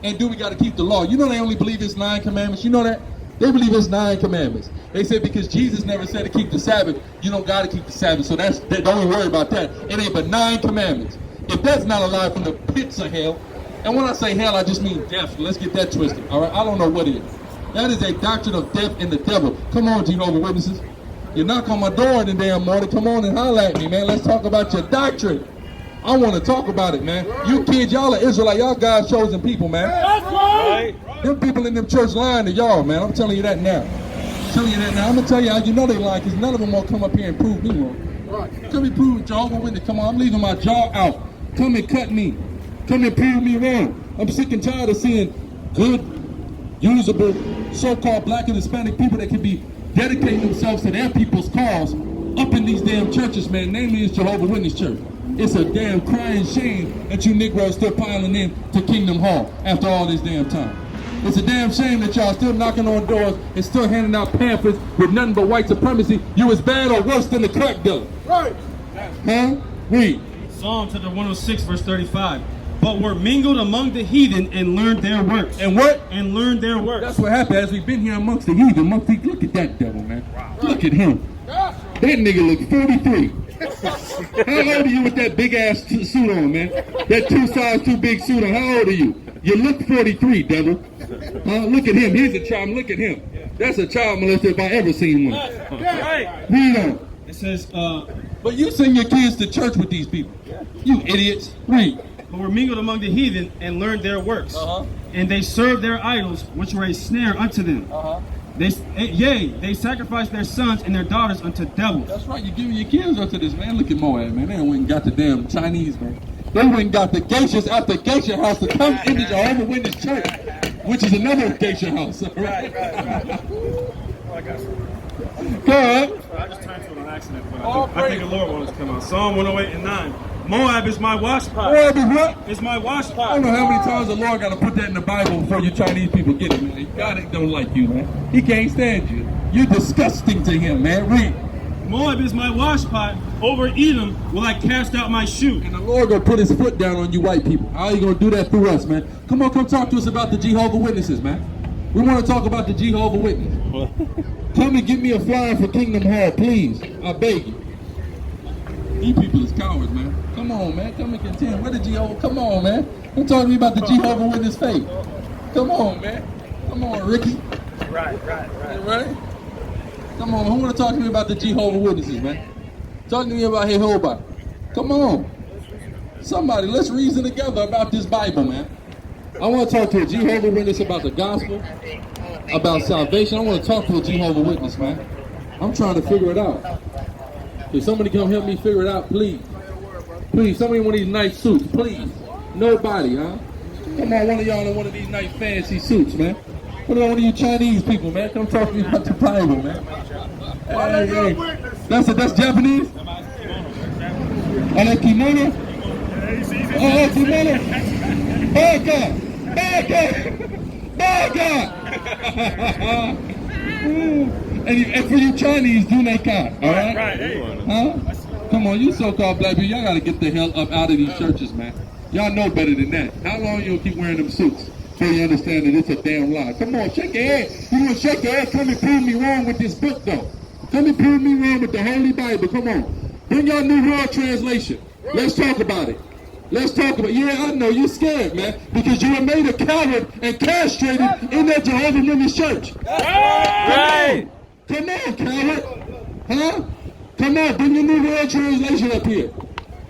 And do we got to keep the law? You know they only believe it's 9 commandments. You know that? They believe it's 9 commandments. They said because Jesus never said to keep the Sabbath, you don't got to keep the Sabbath. So don't even worry about that. It ain't but 9 commandments. If that's not a lie from the pits of hell, and when I say hell, I just mean death. Let's get that twisted. All right? I don't know what it is. That is a doctrine of death and the devil. Come on, Jehovah Witnesses. You knock on my door in the damn morning. Come on and holler at me, man. Let's talk about your doctrine. I want to talk about it, man. You kids, y'all are Israelite. Y'all God's chosen people, man. That's right. Them people in them church lying to y'all, man. I'm telling you that now. I'm telling you that now. I'm going to tell you how you know they lying, because none of them will come up here and prove me wrong. Right. Come and prove Jehovah Witness. Come on, I'm leaving my jaw out. Come and cut me. Come and prove me wrong. I'm sick and tired of seeing good, usable, so-called black and Hispanic people that can be dedicating themselves to their people's cause up in these damn churches, man. Namely, it's Jehovah Witness Church. It's a damn crying shame that you Negroes still piling in to Kingdom Hall after all this damn time. It's a damn shame that y'all still knocking on doors and still handing out pamphlets with nothing but white supremacy. You as bad or worse than the crack dealer. Right. Huh? Read. Psalm chapter 106, verse 35. But were mingled among the heathen and learned their works. And what? And learned their works. That's what happened as we've been here amongst the heathen. Look at that devil, man. Look at him. That nigga look 43. How old are you with that big ass suit on, man? That 2 size too big suit on. How old are you? You look 43, devil. Look at him. He's a child. Look at him. That's a child molester if I ever seen one. Right. Read on. It says, But you send your kids to church with these people. You idiots. Read. but were mingled among the heathen and learned their works. And they served their idols, which were a snare unto them. They sacrificed their sons and their daughters unto devils. That's right, you're giving your kids up to this, man. Look at Moab, man. They went and got the damn Chinese, man. They went and got the geishas out the geisha house to come into Jehovah Witness Church, which is another geisha house. Right. I got some. Go ahead. I just turned to it on accident, but I think the Lord wanted to come out. Psalm 108 and 9. Moab is my wash pot. Moab is what? It's my wash pot. I don't know how many times the Lord got to put that in the Bible before you Chinese people get it, man. God don't like you, man. He can't stand you. You're disgusting to him, man. Read. Moab is my wash pot. Over Edom will I cast out my shoe. And the Lord gonna put his foot down on you white people. How are you gonna do that through us, man? Come on, come talk to us about the Jehovah Witnesses, man. We want to talk about the Jehovah Witnesses. Come and get me a flyer for Kingdom Hall, please. I beg you. You people is cowards, man. Come on, man. Come and contend. Where the Jehovah? Come on, man. Don't talk to me about the Jehovah Witness faith. Come on, man. Come on, Ricky. Right. Right? Come on, who want to talk to me about the Jehovah Witnesses, man? Talk to me about Jehovah. Come on. Somebody, let's reason together about this Bible, man. I want to talk to a Jehovah Witness about the gospel, about salvation. I want to talk to a Jehovah Witness, man. I'm trying to figure it out. If somebody come help me figure it out, please. Please, somebody in one of these nice suits, please. Nobody, huh? Come on, one of y'all in one of these nice fancy suits, man. What about one of you Chinese people, man? Come talk to me about the Bible, man. Hey. That's Japanese? Oh, that kimono? Oh, kimono? Bad God! And for you Chinese, do they count, all right? Huh? Come on, you so-called black people, y'all gotta get the hell up out of these churches, man. Y'all know better than that. How long you gonna keep wearing them suits before you understand that it's a damn lie? Come on, shake your head. You wanna shake your head? Come and prove me wrong with this book, though. Come and prove me wrong with the Holy Bible. Come on. Bring your New World Translation. Let's talk about it. Yeah, I know you're scared, man, because you were made a coward and castrated in that Jehovah Witness church. Come on, coward. Huh? Come on, bring your New World Translation up here.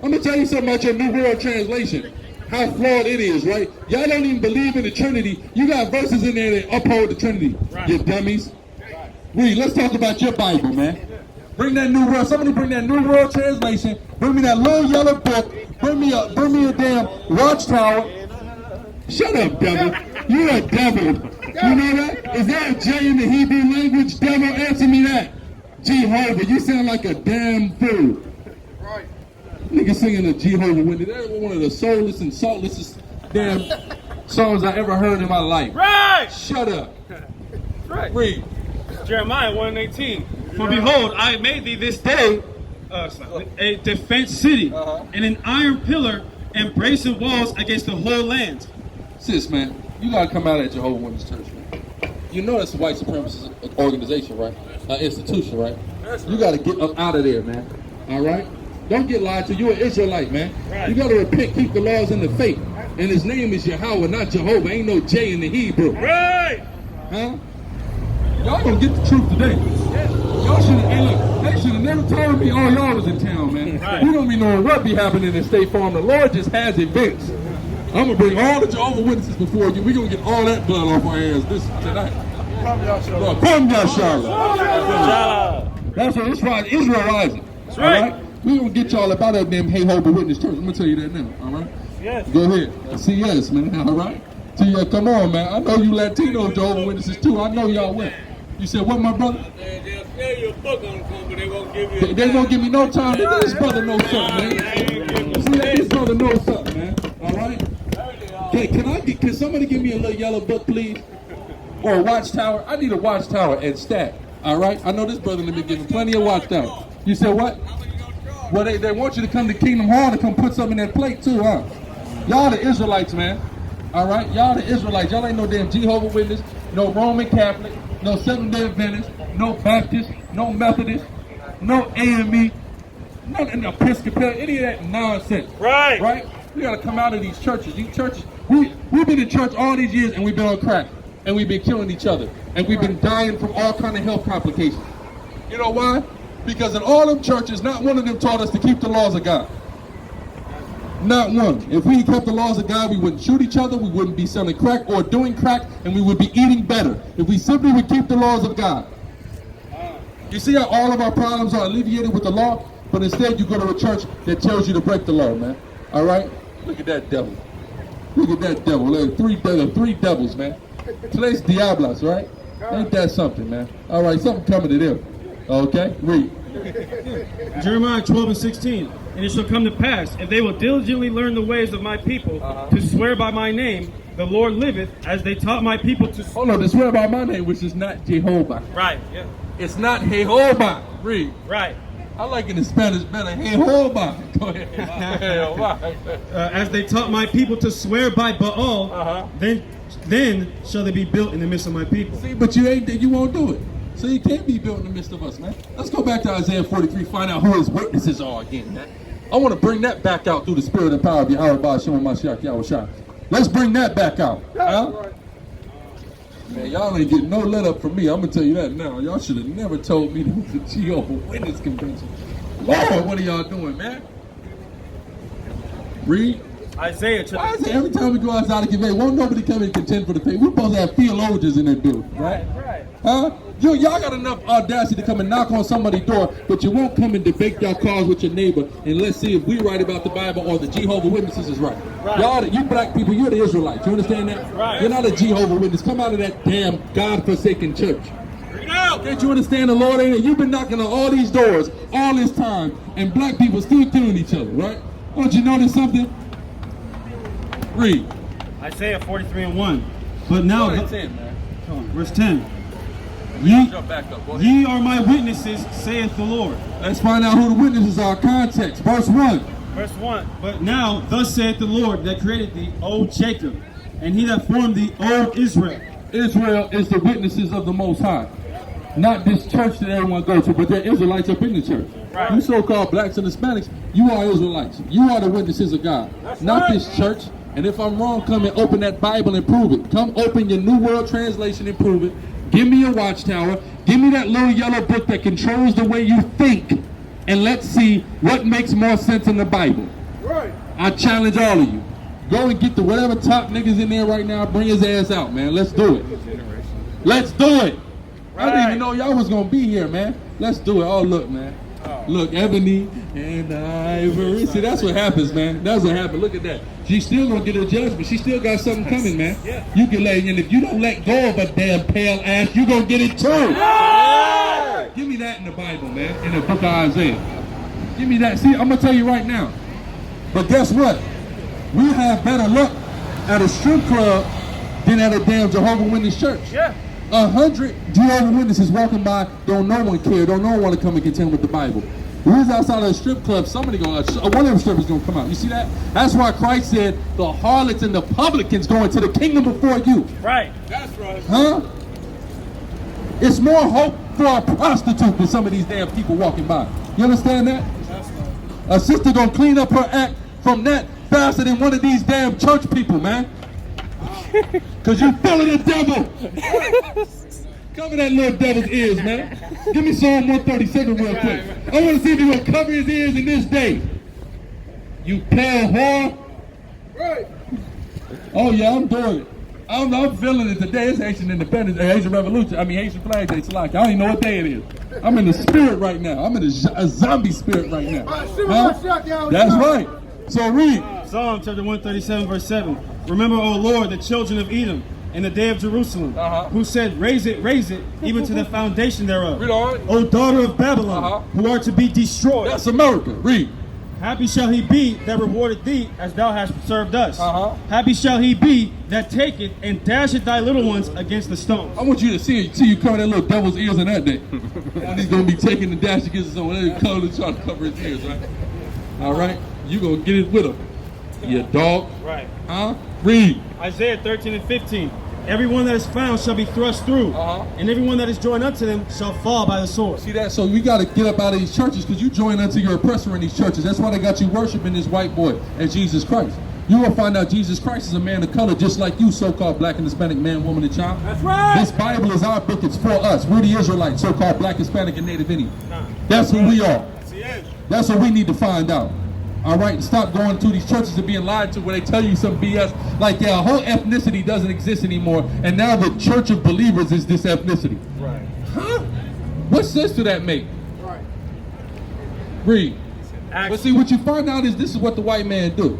I'm going to tell you something about your New World Translation. How flawed it is, right? Y'all don't even believe in the Trinity. You got verses in there that uphold the Trinity. You dummies. Read, let's talk about your Bible, man. Bring that New World. Somebody bring that New World Translation. Bring me that little yellow book. Bring me a damn watchtower. Shut up, devil. You're a devil. You know that? Is there a J in the Hebrew language? Devil, answer me that. Jehovah, you sound like a damn fool. Right. Nigga singing a Jehovah Witness. That was one of the soulless and saltless damn songs I ever heard in my life. Right! Shut up. Right. Read. Jeremiah 1:18. For behold, I made thee this day a defense city, and an iron pillar and bracing walls against the whole land. Sis, man, you gotta come out at Jehovah Witness Church, man. You know that's a white supremacist organization, right? Institution, right? You gotta get up out of there, man. All right? Don't get lied to. You're an Israelite, man. Right. You gotta repent, keep the laws and the faith. And his name is Yahweh, not Jehovah. Ain't no J in the Hebrew. Right! Huh? Y'all gonna get the truth today. Y'all should have, hey look, they should have never told me all y'all was in town, man. Right. We don't be knowing what be happening in State Farm. The Lord just has events. I'm gonna bring all the Jehovah Witnesses before you. We're gonna get all that blood off our hands tonight. Come YASHARAHLA. That's what it's right. Israelite. That's right. We're gonna get y'all about that damn Jehovah Witness church. I'm gonna tell you that now, all right? Yes. Go ahead. CS, man, all right? Come on, man. I know you Latino Jehovah Witnesses too. I know y'all will. You said what, my brother? They'll sell you a book on the phone, but they won't give you. They won't give me no time to do this brother no something, man. let this brother know something, man. All right? Can somebody give me a little yellow book, please? Or a watchtower? I need a watchtower and stack. All right? I know this brother has been giving plenty of watchtowers. You said what? Well, they want you to come to Kingdom Hall to come put something in that plate too, huh? Y'all the Israelites, man. All right? Y'all the Israelites. Y'all ain't no damn Jehovah Witness, no Roman Catholic, no Seventh-day Adventist, no Baptist, no Methodist, no AME, no Episcopalian, any of that nonsense. Right. Right? We gotta come out of these churches. These churches, we've been in church all these years and we've been on crack. And we've been killing each other. And we've been dying from all kind of health complications. You know why? Because in all them churches, not one of them taught us to keep the laws of God. Not one. If we kept the laws of God, we wouldn't shoot each other, we wouldn't be selling crack or doing crack, and we would be eating better. If we simply would keep the laws of God. You see how all of our problems are alleviated with the law? But instead you go to a church that tells you to break the law, man. All right? Look at that devil. Look at that devil. Look, three devils, man. Tres diablos, right? Ain't that something, man? All right, something coming to them. Okay? Read. Jeremiah 12:16. And it shall come to pass, if they will diligently learn the ways of my people, to swear by my name, the Lord liveth, as they taught my people to Hold on, to swear by my name, which is not Jehovah. Right. Yeah. It's not Jehovah. Read. Right. I like it in Spanish better. Jehovah. Go ahead. as they taught my people to swear by Baal, then shall they be built in the midst of my people. See, but you won't do it. So you can't be built in the midst of us, man. Let's go back to Isaiah 43, find out who his witnesses are again, man. I want to bring that back out through the spirit and power of Yahweh Ba'ashem Mashiach Yahushua. Let's bring that back out. Huh? Man, y'all ain't getting no let up from me. I'm going to tell you that now. Y'all should have never told me there was a Jehovah Witness convention. Lord, what are y'all doing, man? Read. Isaiah. Why is it every time we go outside to convey, won't nobody come and contend for the faith? We're supposed to have theologians in that building, right? Right. Huh? Y'all got enough audacity to come and knock on somebody's door, but you won't come and debate your cause with your neighbor and let's see if we're right about the Bible or the Jehovah Witnesses is right. Y'all, you black people, you're the Israelites. You understand that? Right. You're not a Jehovah Witness. Come out of that damn God-forsaken church. Can't you understand the Lord ain't it? You've been knocking on all these doors all this time, and black people still killing each other, right? Don't you notice something? Read. Isaiah 43:1. But now, Go ahead, 10, man. verse 10. Jump back up. Go ahead. Ye are my witnesses, saith the Lord. Let's find out who the witnesses are. Context. Verse 1. Verse 1. But now, thus saith the Lord that created thee, O Jacob, and he that formed thee, O Israel. Israel is the witnesses of the Most High. Not this church that everyone goes to, but they're Israelites up in the church. Right. You so-called blacks and Hispanics, you are Israelites. You are the witnesses of God. Not this church. And if I'm wrong, come and open that Bible and prove it. Come open your New World Translation and prove it. Give me your watchtower. Give me that little yellow book that controls the way you think. And let's see what makes more sense in the Bible. Right. I challenge all of you. Go and get the whatever top niggas in there right now. Bring his ass out, man. Let's do it. Let's do it. I didn't even know y'all was going to be here, man. Let's do it. Oh, look, man. Look, Ebony and Ivory. See, that's what happens, man. That's what happens. Look at that. She's still going to get her judgment. She still got something coming, man. You can let, and if you don't let go of a damn pale ass, you're going to get it too. Yeah. Give me that in the Bible, man. In the book of Isaiah. Give me that. See, I'm going to tell you right now. But guess what? We have better luck at a strip club than at a damn Jehovah Witness church. Yeah. 100 Jehovah Witnesses walking by, don't no one care, don't no one want to come and contend with the Bible. Who's outside of a strip club? Somebody one of them strippers gonna come out. You see that? That's why Christ said the harlots and the publicans go into the kingdom before you. Right. That's right. Huh? It's more hope for a prostitute than some of these damn people walking by. You understand that? That's right. A sister gonna clean up her act from that faster than one of these damn church people, man. Cause you feeling the devil. Cover that little devil's ears, man. Give me Psalm 137 real quick. I want to see if you're going to cover his ears in this day. You pale whore. Right. Oh, yeah, I'm doing it. I'm feeling it today. It's Haitian Independence, Haitian Revolution. Haitian Flag Day. I don't even know what day it is. I'm in the spirit right now. I'm in a zombie spirit right now. Huh? That's right. So read. Psalm chapter 137, verse 7. Remember, O Lord, the children of Edom, in the day of Jerusalem, who said, raise it, even to the foundation thereof. Read on. O daughter of Babylon, who are to be destroyed. That's America. Read. Happy shall he be that rewarded thee as thou hast served us. Happy shall he be that taketh and dasheth thy little ones against the stones. I want you to see you cover that little devil's ears in that day. And he's going to be taking the dash against his own. They're trying to cover his ears, right? All right? You going to get it with him. You dog. Right. Huh? Read. Isaiah 13 and 15. Everyone that is found shall be thrust through, and everyone that is joined unto them shall fall by the sword. See that? So we got to get up out of these churches because you join unto your oppressor in these churches. That's why they got you worshiping this white boy as Jesus Christ. You will find out Jesus Christ is a man of color just like you, so-called black and Hispanic man, woman, and child. That's right. This Bible is our book. It's for us. We're the Israelites, so-called black, Hispanic, and Native Indian. That's who we are. That's what we need to find out. All right, stop going to these churches and being lied to where they tell you some BS. Like, yeah, a whole ethnicity doesn't exist anymore, and now the church of believers is this ethnicity. Right. Huh? What sense do that make? Right. Read. But see, what you find out is this is what the white man do.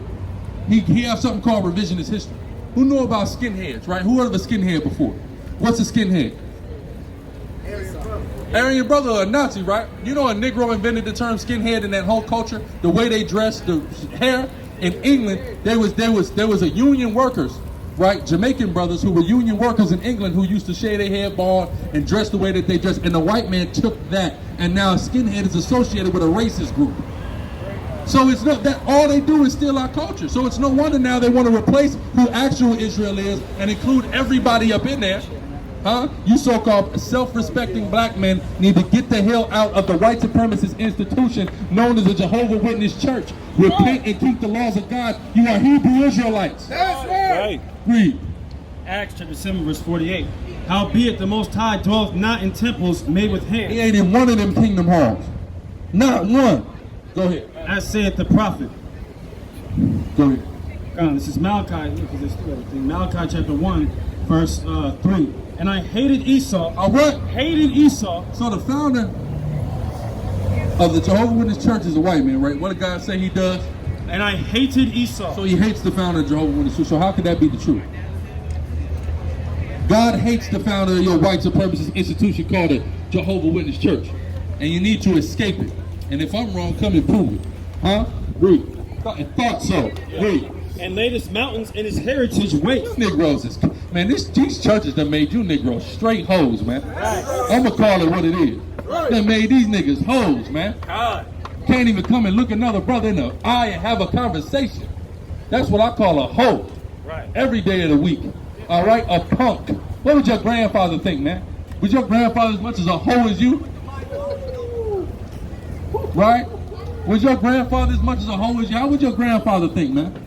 He has something called revisionist history. Who know about skinheads, right? Who heard of a skinhead before? What's a skinhead? Aryan brother or a Nazi, right? You know a Negro invented the term skinhead in that whole culture, the way they dress, the hair. In England, there was a union workers, right? Jamaican brothers who were union workers in England who used to shave their hair bald and dress the way that they dress. And the white man took that, and now a skinhead is associated with a racist group. So it's not that all they do is steal our culture. So it's no wonder now they want to replace who actual Israel is and include everybody up in there. Huh? You so-called self-respecting black men need to get the hell out of the white supremacist institution known as the Jehovah Witness Church. Repent and keep the laws of God. You are Hebrew Israelites. That's right. Read. Acts chapter 7 verse 48. Howbeit the Most High dwelleth not in temples made with hands. He ain't in one of them kingdom halls. Not one. Go ahead. As saith the prophet. Go ahead. This is Malachi. Look at this thing. Malachi chapter 1 verse 3. And I hated Esau. All right. Hated Esau. So the founder of the Jehovah Witness Church is a white man, right? What did God say he does? And I hated Esau. So he hates the founder of Jehovah Witness Church. So how could that be the truth? God hates the founder of your white supremacist institution called the Jehovah Witness Church. And you need to escape it. And if I'm wrong, come and prove it. Huh? Read. Thought so. Read. And laid his mountains in his heritage waste. Negroes is, man, these churches that made you Negroes straight hoes, man. I'm going to call it what it is. They made these niggas hoes, man. Can't even come and look another brother in the eye and have a conversation. That's what I call a hoe. Every day of the week. All right? A punk. What would your grandfather think, man? Was your grandfather as much as a hoe as you? Right? Was your grandfather as much as a hoe as you? How would your grandfather think, man?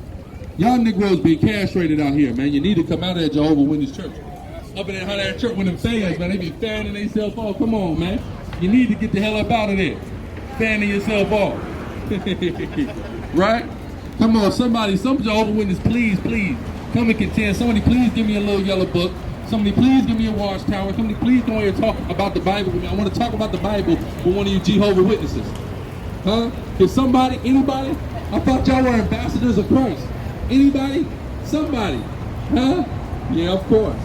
Y'all Negroes being castrated out here, man. You need to come out of that Jehovah Witness Church. Up in that church with them fans, man. They be fanning themselves off. Come on, man. You need to get the hell up out of there. Fanning yourself off. Right? Come on, some Jehovah Witness, please, come and contend. Somebody please give me a little yellow book. Somebody please give me a watchtower. Somebody please go here and talk about the Bible with me. I want to talk about the Bible with one of you Jehovah Witnesses. Huh? Is somebody, anybody? I thought y'all were ambassadors of Christ. Anybody? Somebody? Huh? Yeah, of course.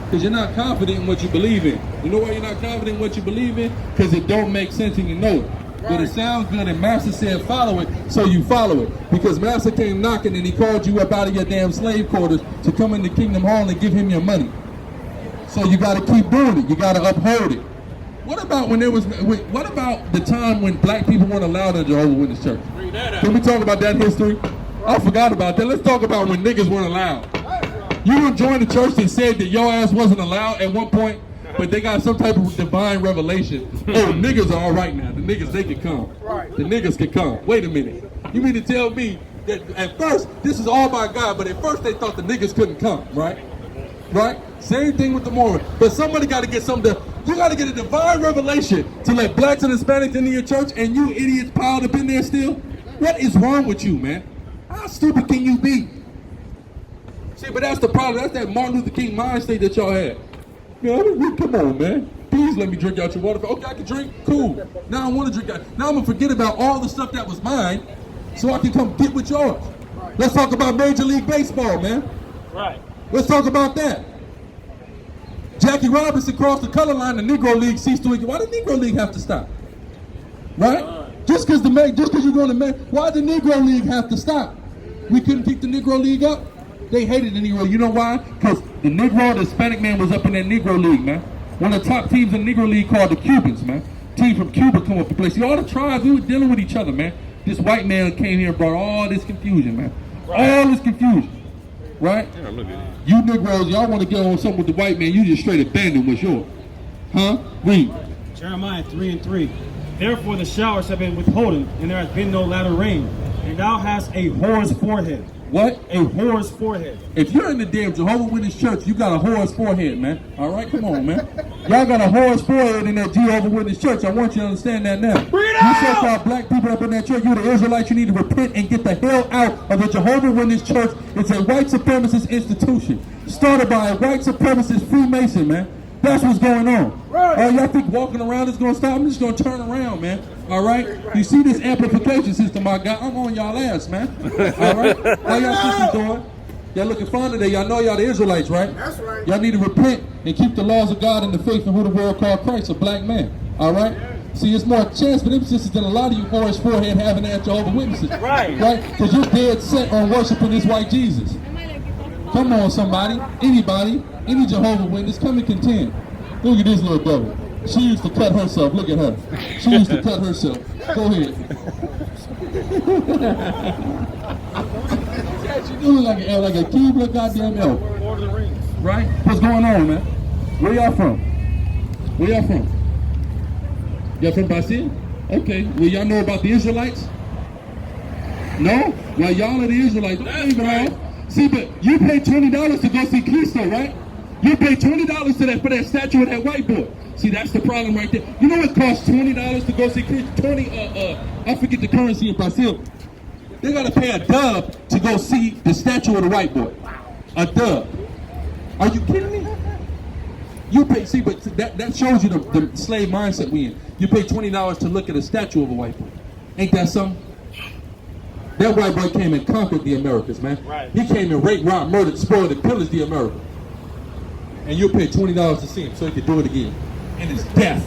Because you're not confident in what you believe in. You know why you're not confident in what you believe in? Because it don't make sense and you know it. But it sounds good and Master said follow it, so you follow it. Because Master came knocking and he called you up out of your damn slave quarters to come into Kingdom Hall and give him your money. So you got to keep doing it. You got to uphold it. What about what about the time when black people weren't allowed in Jehovah's Witness Church? Can we talk about that history? I forgot about that. Let's talk about when niggas weren't allowed. You done joined the church that said that your ass wasn't allowed at one point, but they got some type of divine revelation. Oh, niggas are all right now. The niggas, they can come. The niggas can come. Wait a minute. You mean to tell me that at first, this is all by God, but at first they thought the niggas couldn't come, right? Right? Same thing with the Mormon. But somebody got to get you got to get a divine revelation to let blacks and Hispanics into your church and you idiots piled up in there still? What is wrong with you, man? How stupid can you be? See, but that's the problem. That's that Martin Luther King mind state that y'all had. Come on, man. Please let me drink out your water. Okay, I can drink. Cool. Now I want to drink out. Now I'm going to forget about all the stuff that was mine so I can come get with yours. Let's talk about Major League Baseball, man. Right. Let's talk about that. Jackie Robinson crossed the color line. The Negro League ceased to exist. Why did the Negro League have to stop? Right? Just because you're going to why the Negro League have to stop? We couldn't keep the Negro League up. They hated the Negro. You know why? Because the Hispanic man was up in that Negro League, man. One of the top teams in the Negro League called the Cubans, man. Team from Cuba come up to play. See, all the tribes, we were dealing with each other, man. This white man came here and brought all this confusion, man. All this confusion, right? Yeah, look at it. You Negroes, y'all want to get on something with the white man, you just straight abandon what's yours. Huh? Read. Jeremiah 3:3. Therefore the showers have been withholden, and there has been no latter rain. And thou hast a whore's forehead. What? A whore's forehead. If you're in the damn Jehovah Witness church, you got a whore's forehead, man. All right, come on, man. Y'all got a whore's forehead in that Jehovah Witness church. I want you to understand that now. You so-called black people up in that church, you're the Israelites, you need to repent and get the hell out of the Jehovah Witness church. It's a white supremacist institution started by a white supremacist Freemason, man. That's what's going on. Right. Y'all think walking around is going to stop? I'm just going to turn around, man. All right? You see this amplification system, my guy? I'm on y'all ass, man. All right? How y'all sisters doing? Y'all looking fine today. Y'all know y'all the Israelites, right? That's right. Y'all need to repent and keep the laws of God and the faith in who the world called Christ, a black man. All right? See, it's more chance for them sisters than a lot of you whores forehead having at Jehovah's Witnesses. Right. Right? Because you're dead set on worshiping this white Jesus. Come on, somebody. Anybody. Any Jehovah's Witness, come and contend. Look at this little devil. She used to cut herself. Look at her. She used to cut herself. Go ahead. She doing like a cube of goddamn elf. Lord of the Rings. Right? What's going on, man? Where y'all from? Where y'all from? Y'all from Brazil? Okay. Well, y'all know about the Israelites? No? Well, y'all are the Israelites. Don't even know. See, but you pay $20 to go see Cristo, right? You pay $20 to that for that statue of that white boy. See, that's the problem right there. You know it costs $20 to go see Cristo? I forget the currency in Brazil. They gotta pay a dub to go see the statue of the white boy. A dub. Are you kidding me? You pay, see, but that shows you the slave mindset we in. You pay $20 to look at a statue of a white boy. Ain't that something? That white boy came and conquered the Americas, man. Right. He came and raped, robbed, murdered, spoiled, and pillaged the Americas. And you'll pay $20 to see him so he can do it again. And it's death.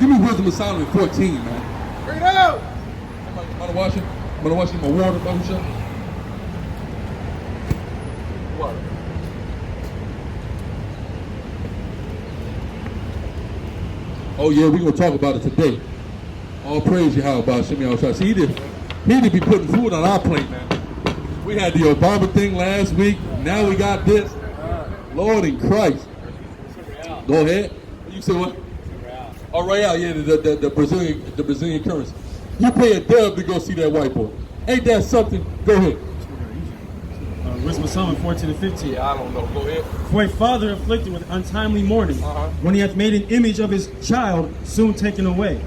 Give me Wisdom of Solomon 14, man. Bring it out. I'm gonna wash it. I'm gonna wash it in my water, Bahushah. Water. Oh yeah, we're gonna talk about it today. All praise Yahweh, Shemi Al-Shah. See, he did be putting food on our plate, man. We had the Obama thing last week. Now we got this. Lord in Christ. Go ahead. You say what? Oh, Royale, yeah, the Brazilian currency. You pay a dub to go see that white boy. Ain't that something? Go ahead. Wisdom of Solomon 14:15. Yeah, I don't know. Go ahead. For a father afflicted with untimely mourning, when he hath made an image of his child, soon taken away,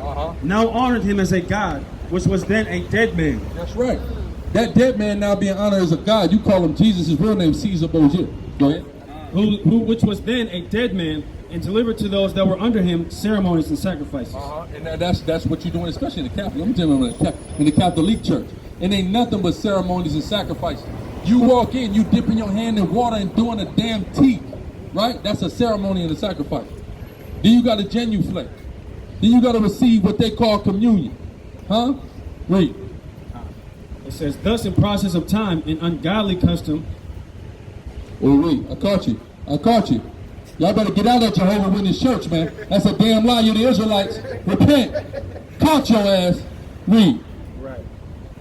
now honored him as a god, which was then a dead man. That's right. That dead man now being honored as a god, you call him Jesus, his real name Caesar Borgia. Go ahead. Which was then a dead man, and delivered to those that were under him ceremonies and sacrifices. And that's what you're doing, especially in the Catholic. I'm telling you, in the Catholic Church, it ain't nothing but ceremonies and sacrifices. You walk in, you dipping your hand in water and doing a damn tea, right? That's a ceremony and a sacrifice. Then you got to genuflect. Then you got to receive what they call communion, huh? Read. It says, thus in process of time, an ungodly custom. Wait, I caught you. Y'all better get out of Jehovah Witness church, man. That's a damn lie. You're the Israelites. Repent. Caught your ass. Read. Right.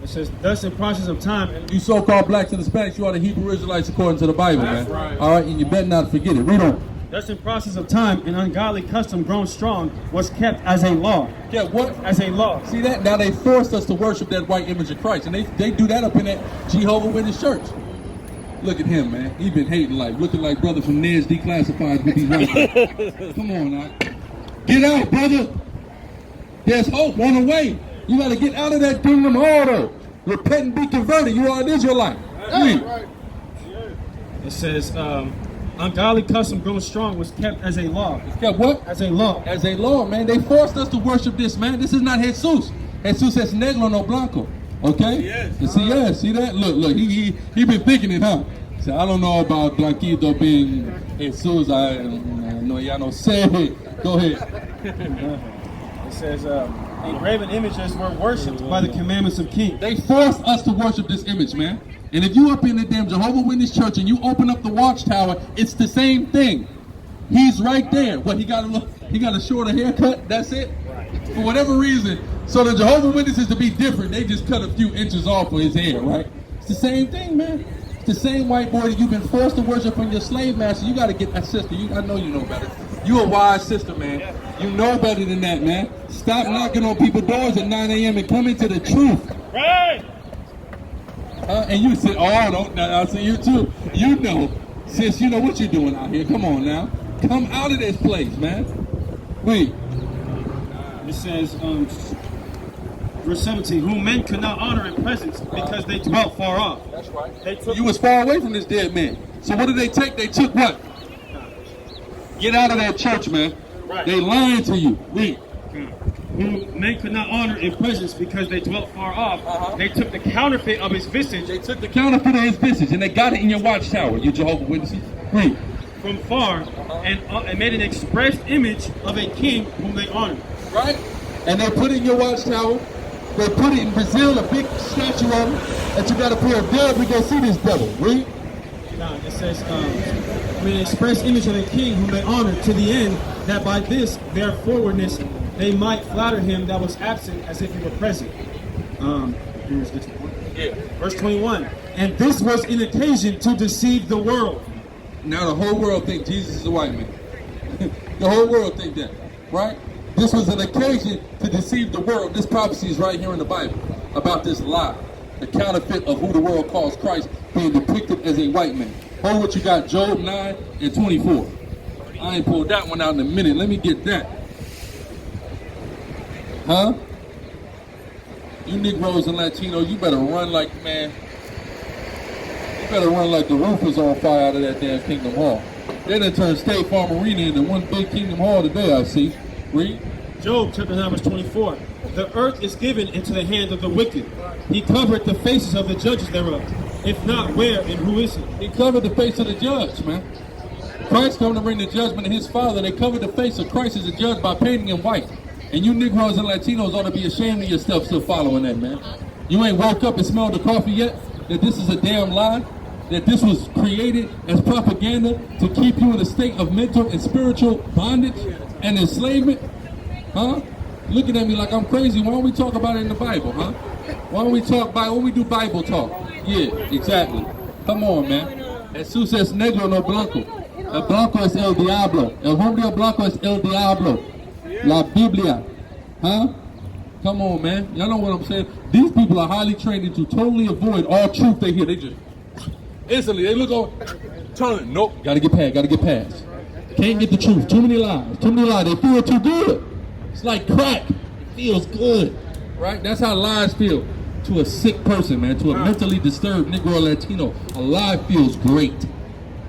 It says, thus in process of time. You so-called blacks and Hispanics, you are the Hebrew Israelites according to the Bible, man. Right. All right, and you better not forget it. Read on. Thus in process of time, an ungodly custom grown strong was kept as a law. Yeah, what? As a law. See that? Now they forced us to worship that white image of Christ, and they do that up in that Jehovah Witness church. Look at him, man. He been hating life, looking like brother from Ned's Declassified with these white. Come on now. Get out, brother. There's hope on the way. You got to get out of that kingdom order. Repent and be converted. You are an Israelite. Right. It says, ungodly custom grown strong was kept as a law. It's kept what? As a law. As a law, man. They forced us to worship this, man. This is not Jesus. Jesus es negro, no blanco. Okay? Yes. See that? Look, he been thinking it, huh? So I don't know about Blanquito being Jesus. I no sé. Go ahead. It says, And graven images were worshipped by the commandments of kings. They forced us to worship this image, man. And if you up in the damn Jehovah Witness church and you open up the watchtower, it's the same thing. He's right there. What, he got a shorter haircut? That's it? For whatever reason. So the Jehovah Witnesses, to be different, they just cut a few inches off of his hair, right? It's the same thing, man. It's the same white boy that you've been forced to worship from your slave master. You got to get that sister. I know you know better. You a wise sister, man. You know better than that, man. Stop knocking on people's doors at 9 a.m. and come into the truth. Right. And you said, oh, don't, I see you too. You know, sis, you know what you're doing out here. Come on now. Come out of this place, man. Wait. It says, verse 17, whom men could not honor in presence because they dwelt far off. That's right. You was far away from this dead man. So what did they take? They took what? Get out of that church, man. Right. They lying to you. Read. Whom men could not honor in presence because they dwelt far off. They took the counterfeit of his visage. They took the counterfeit of his visage and they got it in your watchtower, you Jehovah Witnesses. Read. From far and made an expressed image of a king whom they honored. Right? And they put it in your watchtower. They put it in Brazil, a big statue of him, that you got to pay a bill to go see this devil. Read. No, it says, made an express image of a king whom they honored, to the end that by this their forwardness they might flatter him that was absent as if he were present. Here's this one. Yeah. Verse 21. And this was an occasion to deceive the world. Now the whole world think Jesus is a white man. The whole world think that, right? This was an occasion to deceive the world. This prophecy is right here in the Bible about this lie, the counterfeit of who the world calls Christ being depicted as a white man. Hold what you got, Job 9 and 24. I ain't pulled that one out in a minute. Let me get that. Huh? You Negroes and Latinos, you better run like, man, you better run like the roof is on fire out of that damn Kingdom Hall. They done turned State Farm Arena into one big Kingdom Hall today, I see. Read. Job chapter 9 verse 24. The earth is given into the hand of the wicked. He covered the faces of the judges thereof. If not, where and who is he? He covered the face of the judge, man. Christ come to bring the judgment of his Father. They covered the face of Christ as a judge by painting him white. And you Negroes and Latinos ought to be ashamed of yourself still following that, man. You ain't woke up and smelled the coffee yet? That this is a damn lie? That this was created as propaganda to keep you in a state of mental and spiritual bondage and enslavement? Huh? Looking at me like I'm crazy. Why don't we talk about it in the Bible, huh? Why don't we talk Bible? Why don't we do Bible talk? Yeah, exactly. Come on, man. Jesús es negro, no blanco. El blanco es el diablo. El hombre blanco es el diablo. La Biblia. Huh? Come on, man. Y'all know what I'm saying? These people are highly trained to totally avoid all truth they hear. They just instantly, they look over, turn, nope, gotta get past. Can't get the truth. Too many lies. They feel too good. It's like crack. It feels good. Right? That's how lies feel to a sick person, man. To a mentally disturbed Negro or Latino. A lie feels great.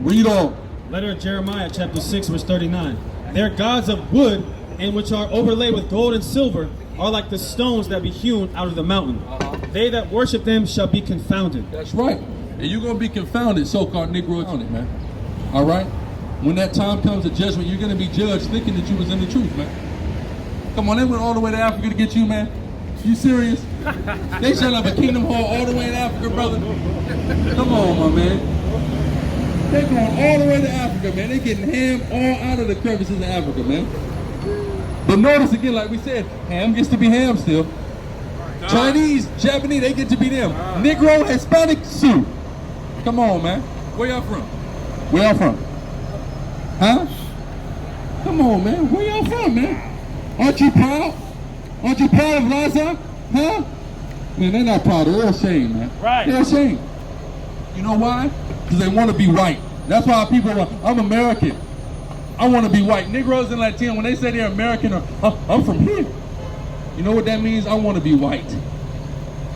Read on. Letter of Jeremiah chapter 6 verse 39. Their gods of wood, and which are overlaid with gold and silver, are like the stones that be hewn out of the mountain. They that worship them shall be confounded. That's right. And you're going to be confounded, so-called Negro, man. All right? When that time comes of judgment, you're going to be judged thinking that you was in the truth, man. Come on, they went all the way to Africa to get you, man. You serious? They shut up a Kingdom Hall all the way in Africa, brother. Come on, my man. They're going all the way to Africa, man. They're getting ham all out of the crevices of Africa, man. But notice again, like we said, ham gets to be ham still. Chinese, Japanese, they get to be them. Negro, Hispanic, Sioux. Come on, man. Where y'all from? Where y'all from? Huh? Come on, man. Where y'all from, man? Aren't you proud? Aren't you proud of Raza? Huh? Man, they're not proud. They're ashamed, man. Right. They're ashamed. You know why? Because they want to be white. That's why people are, I'm American. I want to be white. Negroes and Latinos, when they say they're American, or I'm from here. You know what that means? I want to be white.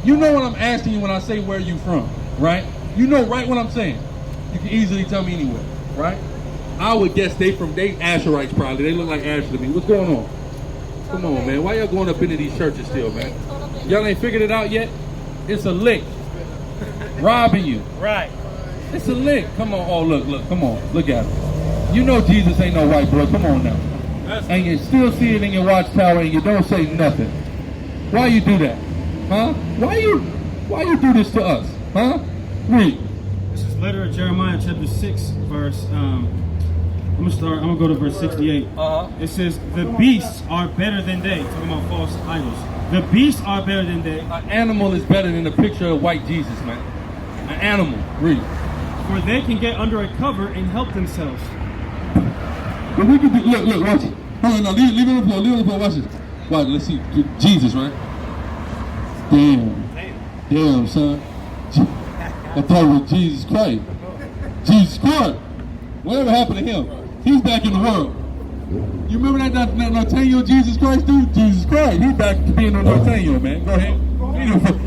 You know what I'm asking you when I say where you from, right? You know right what I'm saying. You can easily tell me anywhere, right? I would guess they Asherites probably. They look like Asher to me. What's going on? Come on, man. Why y'all going up into these churches still, man? Y'all ain't figured it out yet? It's a lick. Robbing you. Right. It's a lick. Come on. Oh, look. Come on. Look at him. You know Jesus ain't no white boy. Come on now. And you still see it in your watchtower and you don't say nothing. Why you do that? Huh? Why you do this to us? Huh? Read. This is letter of Jeremiah chapter 6 verse I'm gonna go to verse 68. It says, the beasts are better than they, talking about false idols. The beasts are better than they. An animal is better than a picture of white Jesus, man. An animal. Read. For they can get under a cover and help themselves. But we can do, look, watch it. Hold on, no, leave it up, watch this. Watch, let's see, Jesus, right? Damn, son. I thought it was Jesus Christ. Jesus Christ. Whatever happened to him? He's back in the world. You remember that Nathaniel Jesus Christ dude? Jesus Christ. He's back to being on Nathaniel, man. Go ahead.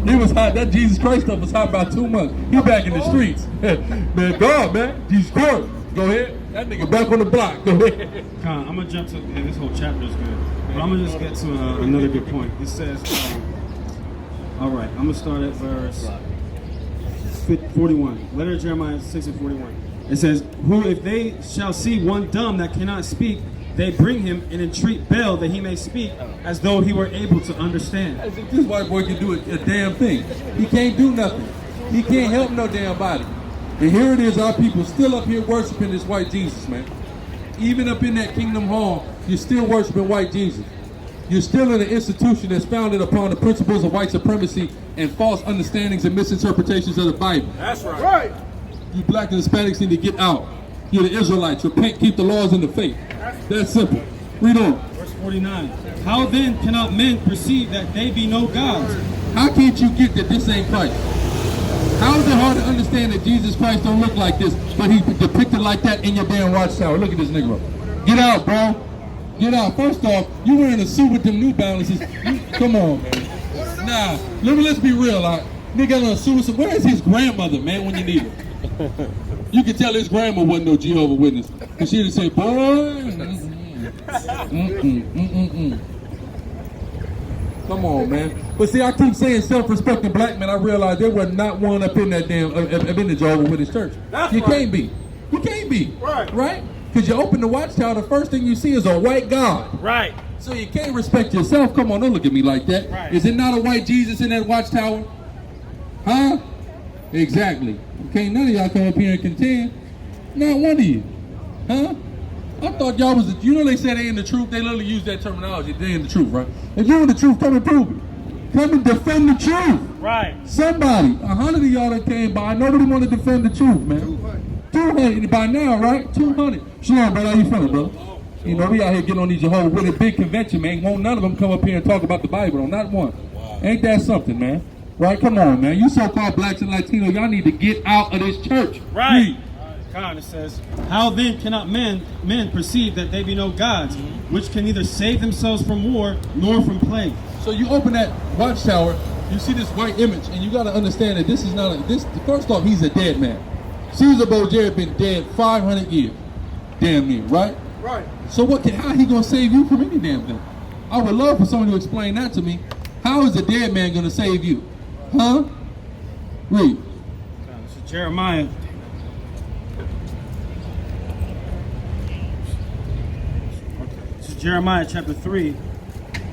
It was hot. That Jesus Christ stuff was hot about 2 months. He back in the streets. Man, God, man. Jesus Christ. Go ahead. That nigga back on the block. Go ahead. I'm going to jump to, this whole chapter is good. But I'm going to just get to another good point. It says, all right, I'm going to start at verse 41. Letter of Jeremiah 6 and 41. It says, who if they shall see one dumb that cannot speak, they bring him and entreat Baal that he may speak, as though he were able to understand. As if this white boy can do a damn thing. He can't do nothing. He can't help no damn body. And here it is, our people still up here worshiping this white Jesus, man. Even up in that Kingdom Hall, you're still worshiping white Jesus. You're still in an institution that's founded upon the principles of white supremacy and false understandings and misinterpretations of the Bible. That's right. You black and Hispanics need to get out. You're the Israelites. Repent, keep the laws and the faith. That's simple. Read on. Verse 49. How then cannot men perceive that they be no gods? How can't you get that this ain't Christ? How is it hard to understand that Jesus Christ don't look like this, but he's depicted like that in your damn watchtower? Look at this nigga. Get out, bro. Get out. First off, you wearing a suit with them New Balances. Come on, man. Nah, let's be real. Nigga on a suit. Where is his grandmother, man, when you need her? You can tell his grandma wasn't no Jehovah Witness. And she'd say, boy. Come on, man. But see, I keep saying self-respecting black men. I realize there was not one up in that damn, in the Jehovah Witness church. You can't be. You can't be. Right? Because you open the watchtower, the first thing you see is a white God. Right. So you can't respect yourself. Come on, don't look at me like that. Right. Is it not a white Jesus in that watchtower? Huh? Exactly. Can't none of y'all come up here and contend. Not one of you. Huh? I thought y'all was, you know they say they in the truth. They literally use that terminology. They in the truth, right? If you're in the truth, come and prove it. Come and defend the truth. Right. Somebody, 100 of y'all that came by, nobody want to defend the truth, man. 200 by now, right? 200. Shalom, brother. How you feeling, brother? You know, we out here getting on these Jehovah with a big convention, man. Won't none of them come up here and talk about the Bible, no, not one. Wow. Ain't that something, man? Right? Come on, man. You so-called blacks and Latinos, y'all need to get out of this church. Right. God, it says, how then cannot men perceive that they be no gods, which can neither save themselves from war nor from plague? So you open that watchtower, you see this white image, and you got to understand that this is not first off, he's a dead man. Caesar Borgia had been dead 500 years. Damn near, right? Right. So how he gonna save you from any damn thing? I would love for someone to explain that to me. How is a dead man gonna save you? Huh? Read. This is Jeremiah. This is Jeremiah chapter 3,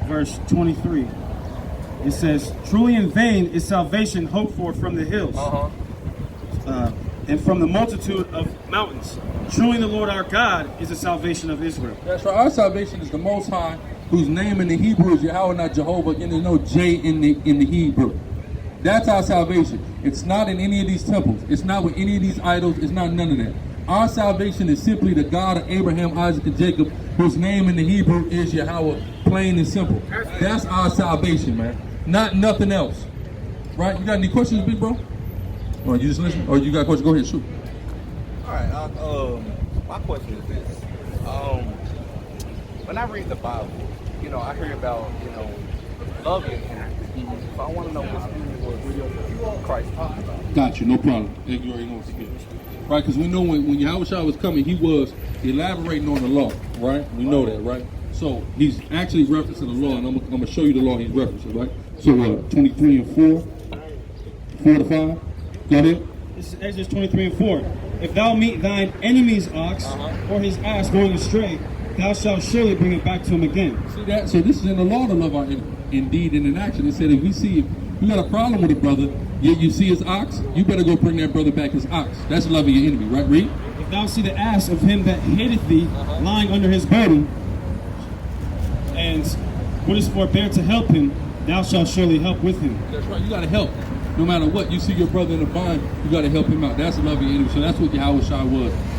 verse 23. It says, truly in vain is salvation hoped for from the hills. And from the multitude of mountains. Truly the Lord our God is the salvation of Israel. That's right. Our salvation is the Most High, whose name in the Hebrew is Yahweh, not Jehovah. Again, there's no J in the Hebrew. That's our salvation. It's not in any of these temples. It's not with any of these idols. It's not none of that. Our salvation is simply the God of Abraham, Isaac, and Jacob, whose name in the Hebrew is Yahweh, plain and simple. That's our salvation, man. Not nothing else. Right? You got any questions, big bro? Or you just listen? Or you got a question? Go ahead, shoot. All right. My question is this: when I read the Bible, I hear about loving Him. So I want to know what Christ talking about. Got you, no problem. Thank you very much. Right, because we know when Yahushua was coming, he was elaborating on the law, right? We know that, right? So he's actually referencing the law, and I'm going to show you the law he's referencing, right? So 23 and 4 to 5. Got it? This is Exodus 23 and 4. If thou meet thine enemy's ox or his ass going astray, thou shalt surely bring it back to him again. See that? So this is in the law to love our enemy. Indeed and in action. It said if you got a problem with a brother, yet you see his ox, you better go bring that brother back his ox. That's loving your enemy, right? Read. If thou see the ass of him that hateth thee lying under his burden, and wouldest forbear to help him, thou shalt surely help with him. That's right. You got to help. No matter what, you see your brother in a bind, you got to help him out. That's loving your enemy. So that's what Yahweh was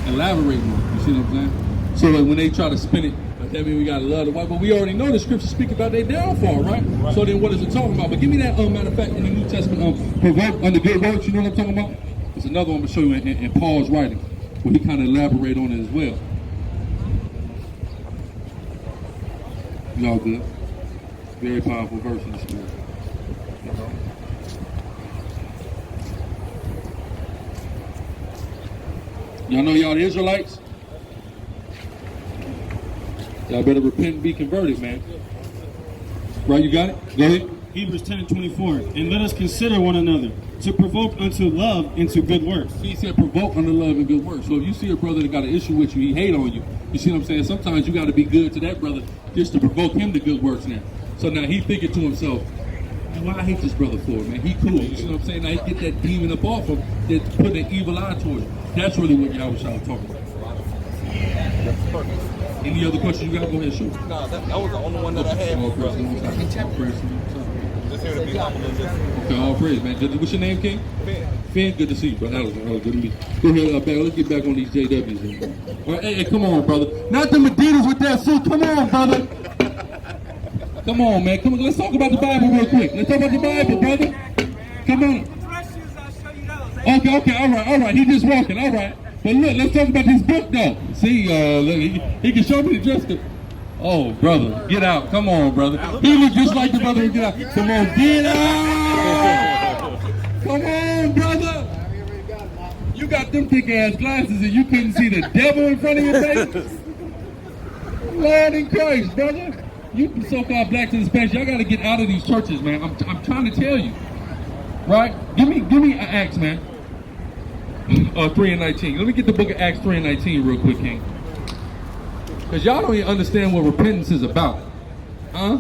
elaborating on. You see what I'm saying? So like when they try to spin it, that means we got to love the white, but we already know the scriptures speak about their downfall, right? So then what is it talking about? But give me that, matter of fact, in the New Testament, provoke under good works, you know what I'm talking about? There's another one I'm going to show you in Paul's writing, where he kind of elaborate on it as well. Y'all good? Very powerful verse in the spirit. Y'all know y'all the Israelites? Y'all better repent and be converted, man. Right, you got it? Go ahead. Hebrews 10:24. And let us consider one another to provoke unto love and to good works. He said provoke unto love and good works. So if you see a brother that got an issue with you, he hate on you. You see what I'm saying? Sometimes you got to be good to that brother just to provoke him to good works now. So now he thinking to himself, why I hate this brother for, man? He cool. You see what I'm saying? Now he get that demon up off him that put an evil eye toward him. That's really what y'all was talking about. Any other questions you got? Go ahead and shoot. No, that was the only one that I had, bro. Just here to be humble and just... Okay, all praise, man. What's your name, King? Finn, good to see you, bro. That was good to meet you. Go ahead, let's get back on these JWs. All right, hey, come on, brother. Not the Medinas with that suit. Come on, brother. Come on, man. Come on. Let's talk about the Bible real quick. Let's talk about the Bible, brother. Come on. Okay, all right. He just walking, all right. But look, let's talk about this book, though. See, look, he can show me the dress. Oh, brother, get out. Come on, brother. He look just like the brother who get out. Come on, get out. Come on, brother. You got them thick-ass glasses and you couldn't see the devil in front of your face? Lord in Christ, brother. You so-called blacks and Hispanics, y'all got to get out of these churches, man. I'm trying to tell you. Right? Give me Acts, man. 3:19. Let me get the book of Acts 3:19 real quick, King. Because y'all don't even understand what repentance is about. Huh?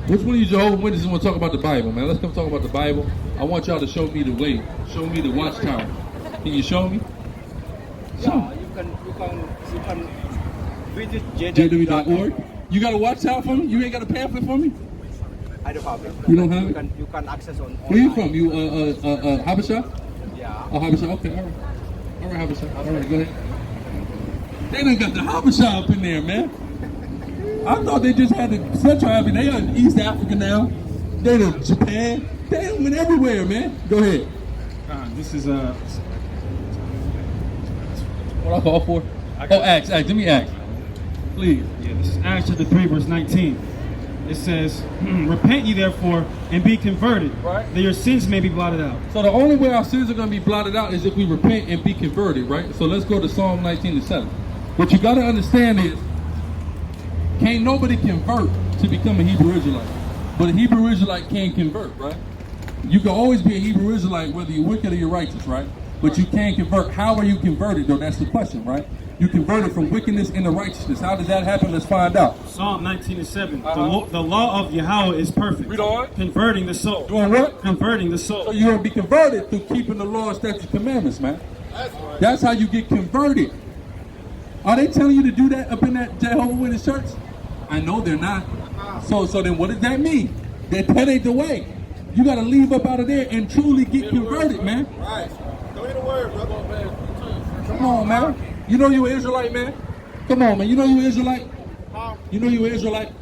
Which one of you Jehovah's Witnesses want to talk about the Bible, man? Let's come talk about the Bible. I want y'all to show me the way. Show me the watchtower. Can you show me? Yeah, you can visit JW.org. You got a watchtower for me? You ain't got a pamphlet for me? I don't have it. You don't have it? You can access on. Where you from? You Habasha? Yeah. Oh, Habasha. Okay, all right. All right, Habasha. All right, go ahead. They done got the Habasha up in there, man. I thought they just had the Central Africa. They are in East Africa now. They in Japan. They done went everywhere, man. Go ahead. This is What I call for? Acts. Give me Acts. Please. Yeah, this is Acts chapter 3, verse 19. It says, repent ye therefore and be converted, Right. that your sins may be blotted out. So the only way our sins are going to be blotted out is if we repent and be converted, right? So let's go to Psalm 19:7. What you got to understand is, can't nobody convert to become a Hebrew Israelite. But a Hebrew Israelite can convert, right? You can always be a Hebrew Israelite whether you're wicked or you're righteous, right? But you can't convert. How are you converted, though? That's the question, right? You converted from wickedness into righteousness. How does that happen? Let's find out. Psalm 19:7. The law of Yahweh is perfect. Read on. Converting the soul. Doing what? Converting the soul. So you're going to be converted through keeping the law, statutes, commandments, man. That's how you get converted. Are they telling you to do that up in that Jehovah's Witness church? I know they're not. So then what does that mean? That ain't the way. You got to leave up out of there and truly get converted, man. Right. Don't hear the word, brother. Come on, man. You know you an Israelite, man? Come on, man. You know you an Israelite? Huh? You know you an Israelite?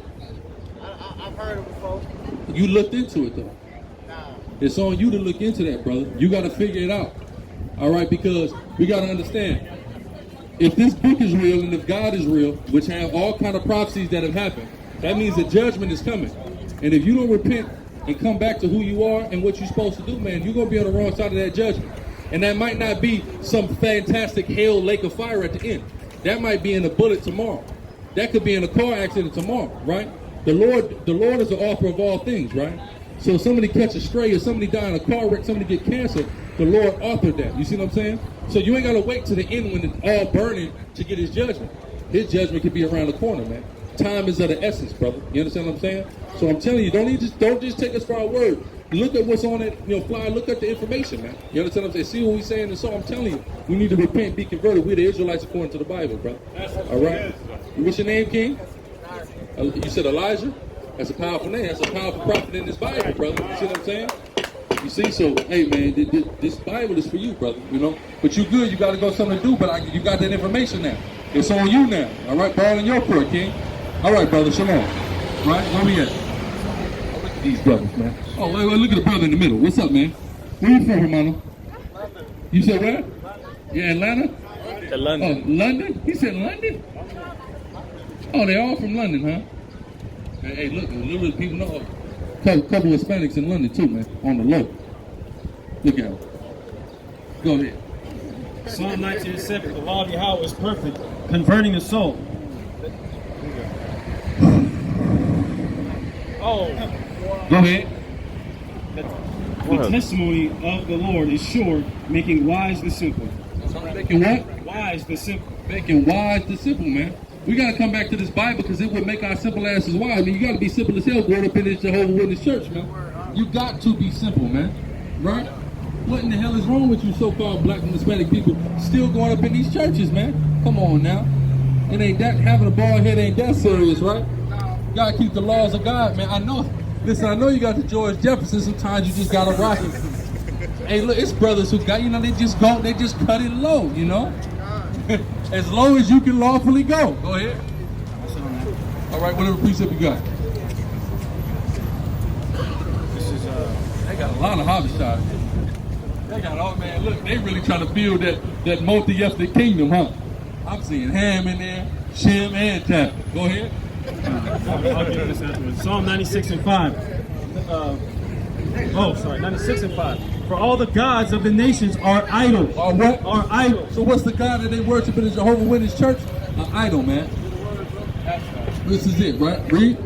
I've heard it before. You looked into it, though. Nah. It's on you to look into that, brother. You got to figure it out. All right? Because we got to understand. If this book is real and if God is real, which have all kind of prophecies that have happened, that means the judgment is coming. And if you don't repent and come back to who you are and what you're supposed to do, man, you're going to be on the wrong side of that judgment. And that might not be some fantastic hell lake of fire at the end. That might be in a bullet tomorrow. That could be in a car accident tomorrow, right? The Lord is the author of all things, right? So if somebody catch a stray or somebody die in a car wreck, somebody get cancer, the Lord authored that. You see what I'm saying? So you ain't got to wait to the end when it's all burning to get his judgment. His judgment could be around the corner, man. Time is of the essence, brother. You understand what I'm saying? So I'm telling you, don't just take us for our word. Look at what's on it, flyer. Look at the information, man. You understand what I'm saying? See what we saying in the song. I'm telling you, we need to repent, be converted. We're the Israelites according to the Bible, brother. All right. What's your name, King? You said Elijah. That's a powerful name. That's a powerful prophet in this Bible, brother. You see what I'm saying? You see, so hey, man, this Bible is for you, brother. But you good. You got to go something to do. But you got that information now. It's on you now. All right, ball in your court, King. All right, brother. Shalom. Right? Where we at? Look at these brothers, man. Oh, wait, look at the brother in the middle. What's up, man? Where you from, Hermano? You said where? Yeah, Atlanta? London. Oh, London? He said London? Oh, they all from London, huh? Hey, look, little people know. Couple of Hispanics in London too, man. On the low. Look at them. Go ahead. Psalm 19:7. The law of Yahweh is perfect, converting the soul. Oh, Go ahead. The testimony of the Lord is sure, making wise the simple. Making what? Wise the simple. Making wise the simple, man. We got to come back to this Bible because it would make our simple asses wise. I mean, you got to be simple as hell going up in this Jehovah Witness church, man. You got to be simple, man. Right? What in the hell is wrong with you so-called black and Hispanic people still going up in these churches, man? Come on now. It ain't that, having a bald head ain't that serious, right? You got to keep the laws of God, man. I know. Listen, I know you got the George Jefferson. Sometimes you just got to rock it. Hey, look, it's brothers who got, they just cut it low, as low as you can lawfully go. Go ahead. All right, whatever precept you got. They got a lot of hobby shots. They got, oh man, look, they really trying to build that multi-ethnic kingdom, huh? I'm seeing Ham in there, Shem, and Tap. Go ahead. I'll give this afterwards. Psalm 96:5. 96:5. For all the gods of the nations are idols. Are what? Are idols. So what's the God that they worship in the Jehovah Witness church? An idol, man. This is it, right? Read.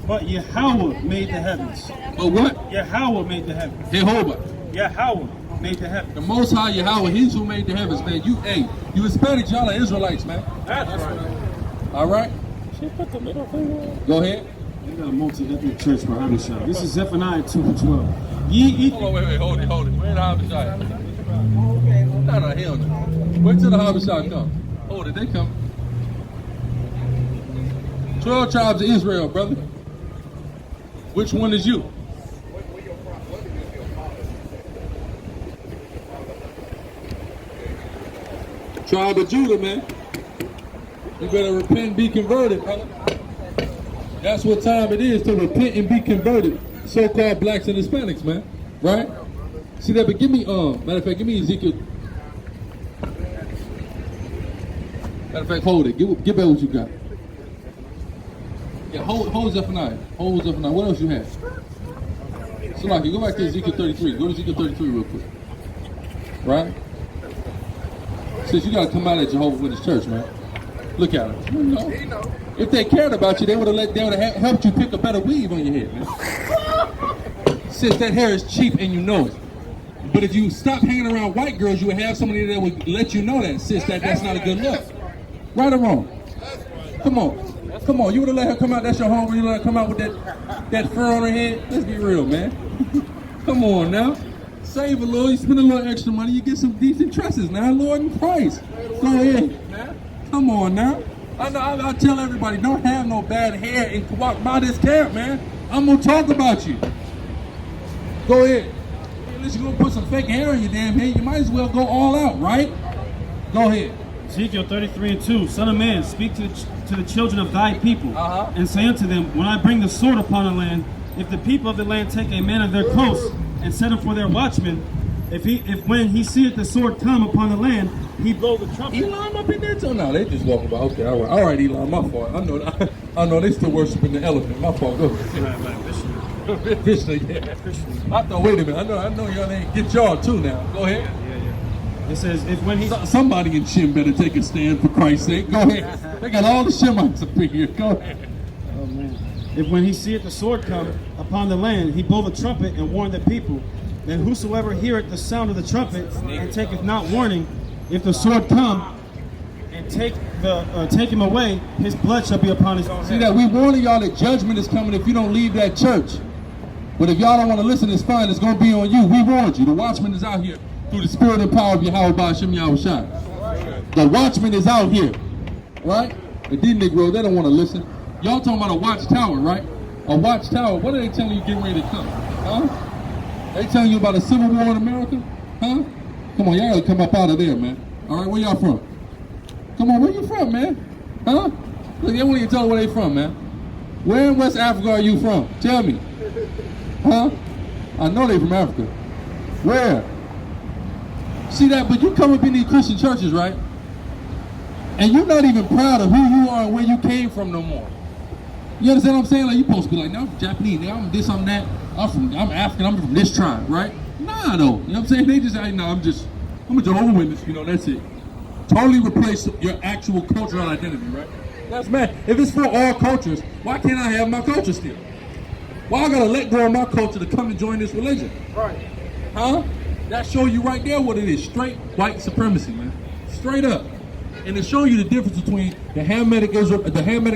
But Yahweh made the heavens. But what? Yahweh made the heavens. Jehovah. Yahweh made the heavens. The Most High Yahweh, He's who made the heavens, man. You Hispanics, y'all are Israelites, man. that's right. All right? Go ahead. We got a multi-ethnic church for Abishai. This is Zephaniah 2:12. Ye Hold on, wait, hold it. Where the Habashai? No, hell no. Wait till the Habashai come. Hold it, they come. 12 tribes of Israel, brother. Which one is you? Tribe of Judah, man. You better repent and be converted, brother. That's what time it is to repent and be converted. So-called blacks and Hispanics, man. Right? See that? But give me, matter of fact, give me Ezekiel. Matter of fact, hold it. Give back what you got. Yeah, hold Zephaniah. Hold Zephaniah. What else you have? So, like, you go back to Ezekiel 33. Go to Ezekiel 33 real quick. Right? Since you got to come out at Jehovah Witness Church, man. Look at them. If they cared about you, they would have helped you pick a better weave on your head, man. Since that hair is cheap and you know it. But if you stop hanging around white girls, you would have somebody that would let you know that, since that's not a good look. Right or wrong? Come on. You would have let her come out, that's your home, you let her come out with that fur on her head? Let's be real, man. Come on now. Save a little, you spend a little extra money, you get some decent tresses now, Lord in Christ. Go ahead, man. Come on now. I tell everybody, don't have no bad hair and walk by this camp, man. I'm gonna talk about you. Go ahead. Unless you're gonna put some fake hair in your damn head, you might as well go all out, right? Go ahead. Ezekiel 33:2. Son of man, speak to the children of thy people, and say unto them, when I bring the sword upon the land, if the people of the land take a man of their coast and set him for their watchman, if when he seeth the sword come upon the land, he blow the trumpet. Elon up in there too? No, they just walking by. Okay, all right, Elon, my fault. I know they still worshiping the elephant. My fault. Go ahead. Krishna, yeah. I thought, wait a minute. I know y'all ain't get y'all too now. Go ahead. It says, if when he... Somebody in Shem better take a stand for Christ's sake. Go ahead. They got all the Shemites up in here. Go ahead. Oh, man. If when he seeth the sword come upon the land, he blow the trumpet and warn the people, then whosoever heareth the sound of the trumpet and taketh not warning, if the sword come and take him away, his blood shall be upon his own See head. that? We warning y'all that judgment is coming if you don't leave that church. But if y'all don't want to listen, it's fine. It's going to be on you. We warned you. The watchman is out here through the spirit and power of Yahweh Ba'ashem Yahushua. The watchman is out here. Right? But these Negroes, they don't want to listen. Y'all talking about a watchtower, right? A watchtower. What are they telling you getting ready to come? Huh? They telling you about a civil war in America? Huh? Come on, y'all gotta come up out of there, man. All right, where y'all from? Come on, where you from, man? Huh? Look, they won't even tell where they from, man. Where in West Africa are you from? Tell me. Huh? I know they from Africa. Where? See that? But you come up in these Christian churches, right? And you're not even proud of who you are and where you came from no more. You understand what I'm saying? Like, you supposed to be like, no, I'm Japanese, I'm this, I'm that. I'm African, I'm from this tribe, right? Nah, though. You know what I'm saying? They just say, no, I'm a Jehovah's Witness, you know, that's it. Totally replace your actual cultural identity, right? That's mad. If it's for all cultures, why can't I have my culture still? Why I gotta let go of my culture to come and join this religion? Right. Huh? That show you right there what it is. Straight white supremacy, man. Straight up. And to show you the difference between the Hamitic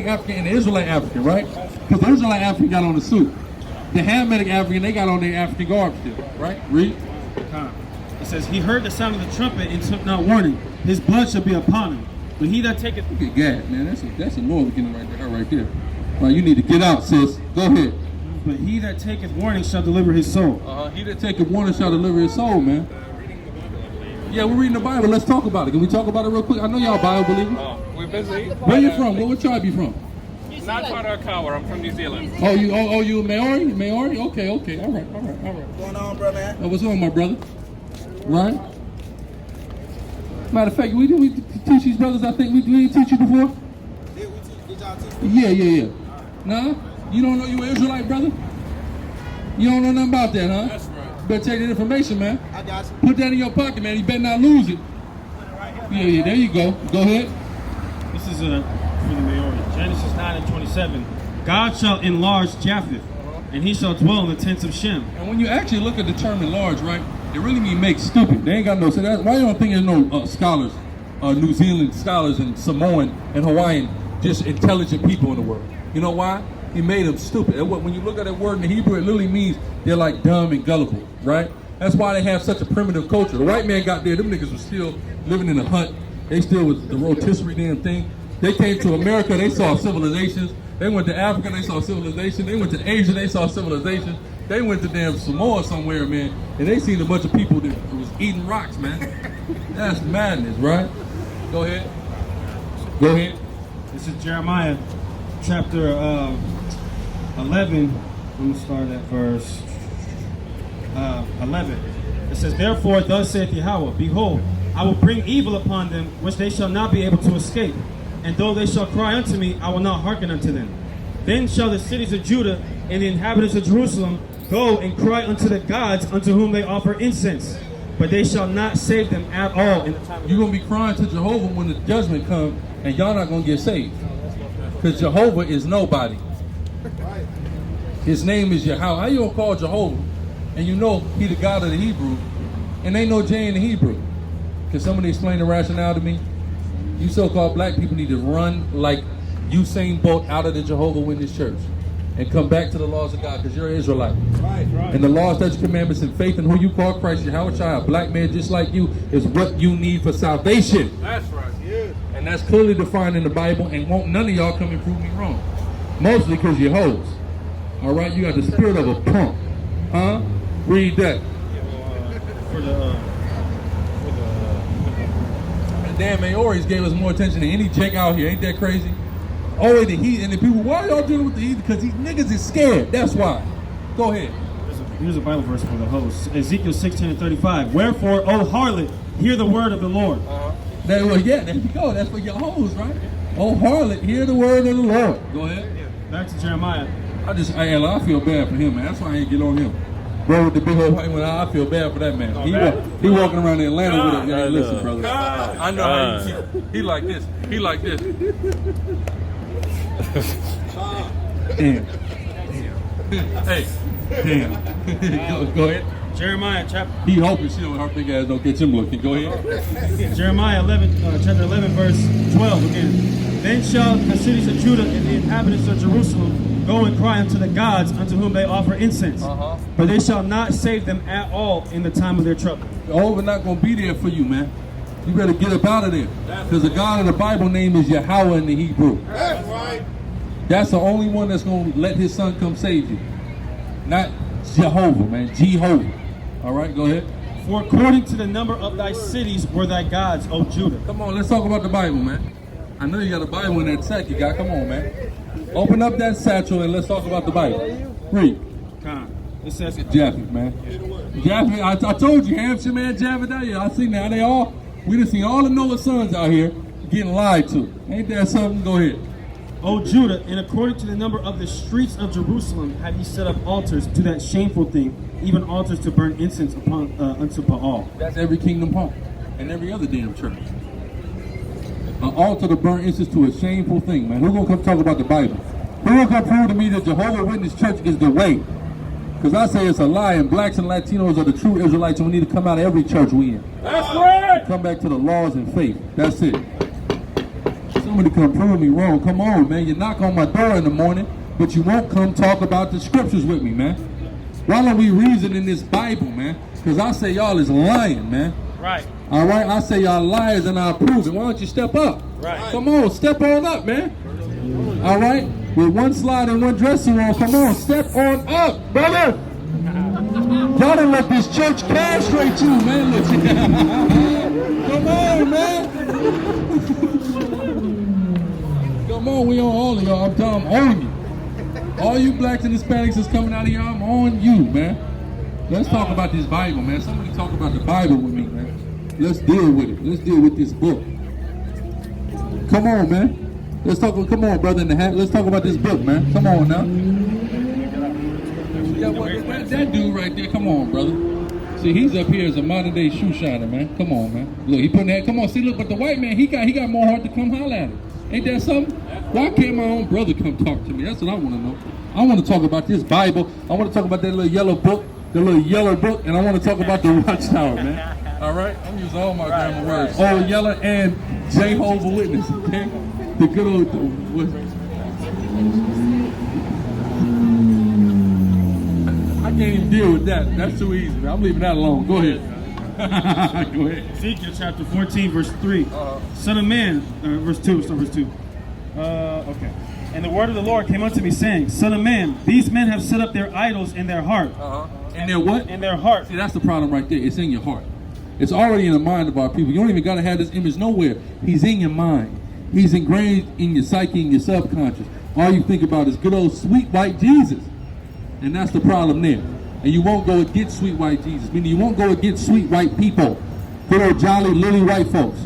African and the Israelite African, right? Because the Israelite African got on the suit. The Hamitic African, they got on their African garb still, right? Read. It says, he heard the sound of the trumpet and took not warning. His blood shall be upon him. But he that taketh... Look at God, man. That's a Lord beginning right there. Well, you need to get out, sis. Go ahead. But he that taketh warning shall deliver his soul. He that taketh warning shall deliver his soul, man. Yeah, we're reading the Bible. Let's talk about it. Can we talk about it real quick? I know y'all Bible believers. We're busy. Where you from? What tribe you from? Not Kawa. I'm from New Zealand. Oh, you a Maori? Maori? Okay. All right. What's going on, brother, man? What's on, my brother? Right? Matter of fact, we teach these brothers, I think. We didn't teach you before? Did y'all teach me? Yeah. Nah? You don't know you an Israelite, brother? You don't know nothing about that, huh? That's right. Better take that information, man. I got you. Put that in your pocket, man. You better not lose it. Yeah, there you go. Go ahead. This is for the Maori. Genesis 9:27. God shall enlarge Japheth, and he shall dwell in the tents of Shem. And when you actually look at the term enlarge, right, it really means make stupid. They ain't got no... So why you don't think there's no scholars, New Zealand scholars and Samoan and Hawaiian, just intelligent people in the world? You know why? He made them stupid. And when you look at that word in the Hebrew, it literally means they're like dumb and gullible, right? That's why they have such a primitive culture. The white man got there, them niggas was still living in a hut. They still was the rotisserie damn thing. They came to America, they saw civilizations. They went to Africa, they saw civilization. They went to Asia, they saw civilization. They went to damn Samoa somewhere, man, and they seen a bunch of people that was eating rocks, man. That's madness, right? Go ahead. This is Jeremiah chapter 11. I'm going to start at verse 11. It says, therefore, thus saith Yahweh, behold, I will bring evil upon them, which they shall not be able to escape. And though they shall cry unto me, I will not hearken unto them. Then shall the cities of Judah and the inhabitants of Jerusalem go and cry unto the gods unto whom they offer incense. But they shall not save them at all in the time of... You're going to be crying to Jehovah when the judgment comes, and y'all not going to get saved. Because Jehovah is nobody. His name is Yahweh. How you going to call Jehovah? And you know he the God of the Hebrew, and ain't no J in the Hebrew. Can somebody explain the rationale to me? You so-called black people need to run like Usain Bolt out of the Jehovah Witness Church and come back to the laws of God, because you're an Israelite. Right. And the laws, statutes, commandments, and faith in who you call Christ, Yahweh, a black man just like you, is what you need for salvation. That's right. Yeah. And that's clearly defined in the Bible, and won't none of y'all come and prove me wrong. Mostly because you're hoes. All right, you got the spirit of a punk. Huh? Read that. And damn, Maoris gave us more attention than any Jake out here. Ain't that crazy? Oh, the heat and the people. Why y'all dealing with the heat? Because these niggas is scared. That's why. Go ahead. Here's a Bible verse for the host. Ezekiel 16:35. Wherefore, O harlot, hear the word of the Lord. There you go. That's for your hoes, right? Oh, harlot, hear the word of the Lord. Go ahead. Back to Jeremiah. I feel bad for him, man. That's why I ain't get on him. Bro with the big old white one, I feel bad for that man. He walking around in Atlanta with it. Yeah, listen, brother. I know how he like this. He like this. Damn. Hey. Damn. Go ahead. Jeremiah chapter He hoping she don't, her big ass don't get him looking. Go ahead. Jeremiah 11, chapter 11, verse 12 again. Then shall the cities of Judah and the inhabitants of Jerusalem go and cry unto the gods unto whom they offer incense. But they shall not save them at all in the time of their trouble. Jehovah not going to be there for you, man. You better get up out of there. Because the God of the Bible name is Yahweh in the Hebrew. That's right. That's the only one that's going to let his son come save you. Not Jehovah, man. Jehovah. All right, go ahead. For according to the number of thy cities were thy gods, O Judah. Come on, let's talk about the Bible, man. I know you got a Bible in that sack you got. Come on, man. Open up that satchel and let's talk about the Bible. Read. It says, Japheth, man. Japheth, I told you, Hampshire, man, Japheth out here. I see now they all, we done seen all the Noah's sons out here getting lied to. Ain't that something? Go ahead. O Judah, and according to the number of the streets of Jerusalem have ye set up altars to that shameful thing, even altars to burn incense upon unto Baal. That's every kingdom home and every other damn church. An altar to burn incense to a shameful thing, man. Who's gonna come talk about the Bible? Who's gonna come prove to me that Jehovah's Witness Church is the way? Because I say it's a lie, and blacks and Latinos are the true Israelites, and we need to come out of every church we in. That's right. Come back to the laws and faith. That's it. Somebody come prove me wrong. Come on, man. You knock on my door in the morning, but you won't come talk about the scriptures with me, man. Why don't we reason in this Bible, man? Because I say y'all is lying, man. Right. All right? I say y'all liars and I approve it. Why don't you step up? Right. Come on, step on up, man. All right? With one slide and one dressing room, come on, step on up, brother. Y'all done let this church castrate you, man. Come on, man. Come on, we on all of y'all. I'm telling you, I'm on you. All you blacks and Hispanics is coming out of here, I'm on you, man. Let's talk about this Bible, man. Somebody talk about the Bible with me, man. Let's deal with it. Let's deal with this book. Come on, man. Let's talk. Come on, brother in the hat. Let's talk about this book, man. Come on now. That dude right there. Come on, brother. See, he's up here as a modern day shoe shiner, man. Come on, man. Look, he putting that. Come on, see, look. But the white man, he got more heart to come holler at him. Ain't that something? Why can't my own brother come talk to me? That's what I want to know. I want to talk about this Bible. I want to talk about that little yellow book, and I want to talk about the Watchtower, man. All right, I'm using all my grammar words. Old Yeller and Jehovah Witness. Okay. The good old, I can't even deal with that. That's too easy, man. I'm leaving that alone. Go ahead. Go ahead. Ezekiel chapter 14, verse 3. Son of man, verse 2, so verse 2. Okay. And the word of the Lord came unto me, saying, Son of man, these men have set up their idols in their heart. And their what? In their heart. See, that's the problem right there. It's in your heart. It's already in the mind of our people. You don't even got to have this image nowhere. He's in your mind. He's engraved in your psyche, in your subconscious. All you think about is good old sweet white Jesus. And that's the problem there. And you won't go against sweet white Jesus. Meaning you won't go against sweet white people. Good old jolly lily white folks.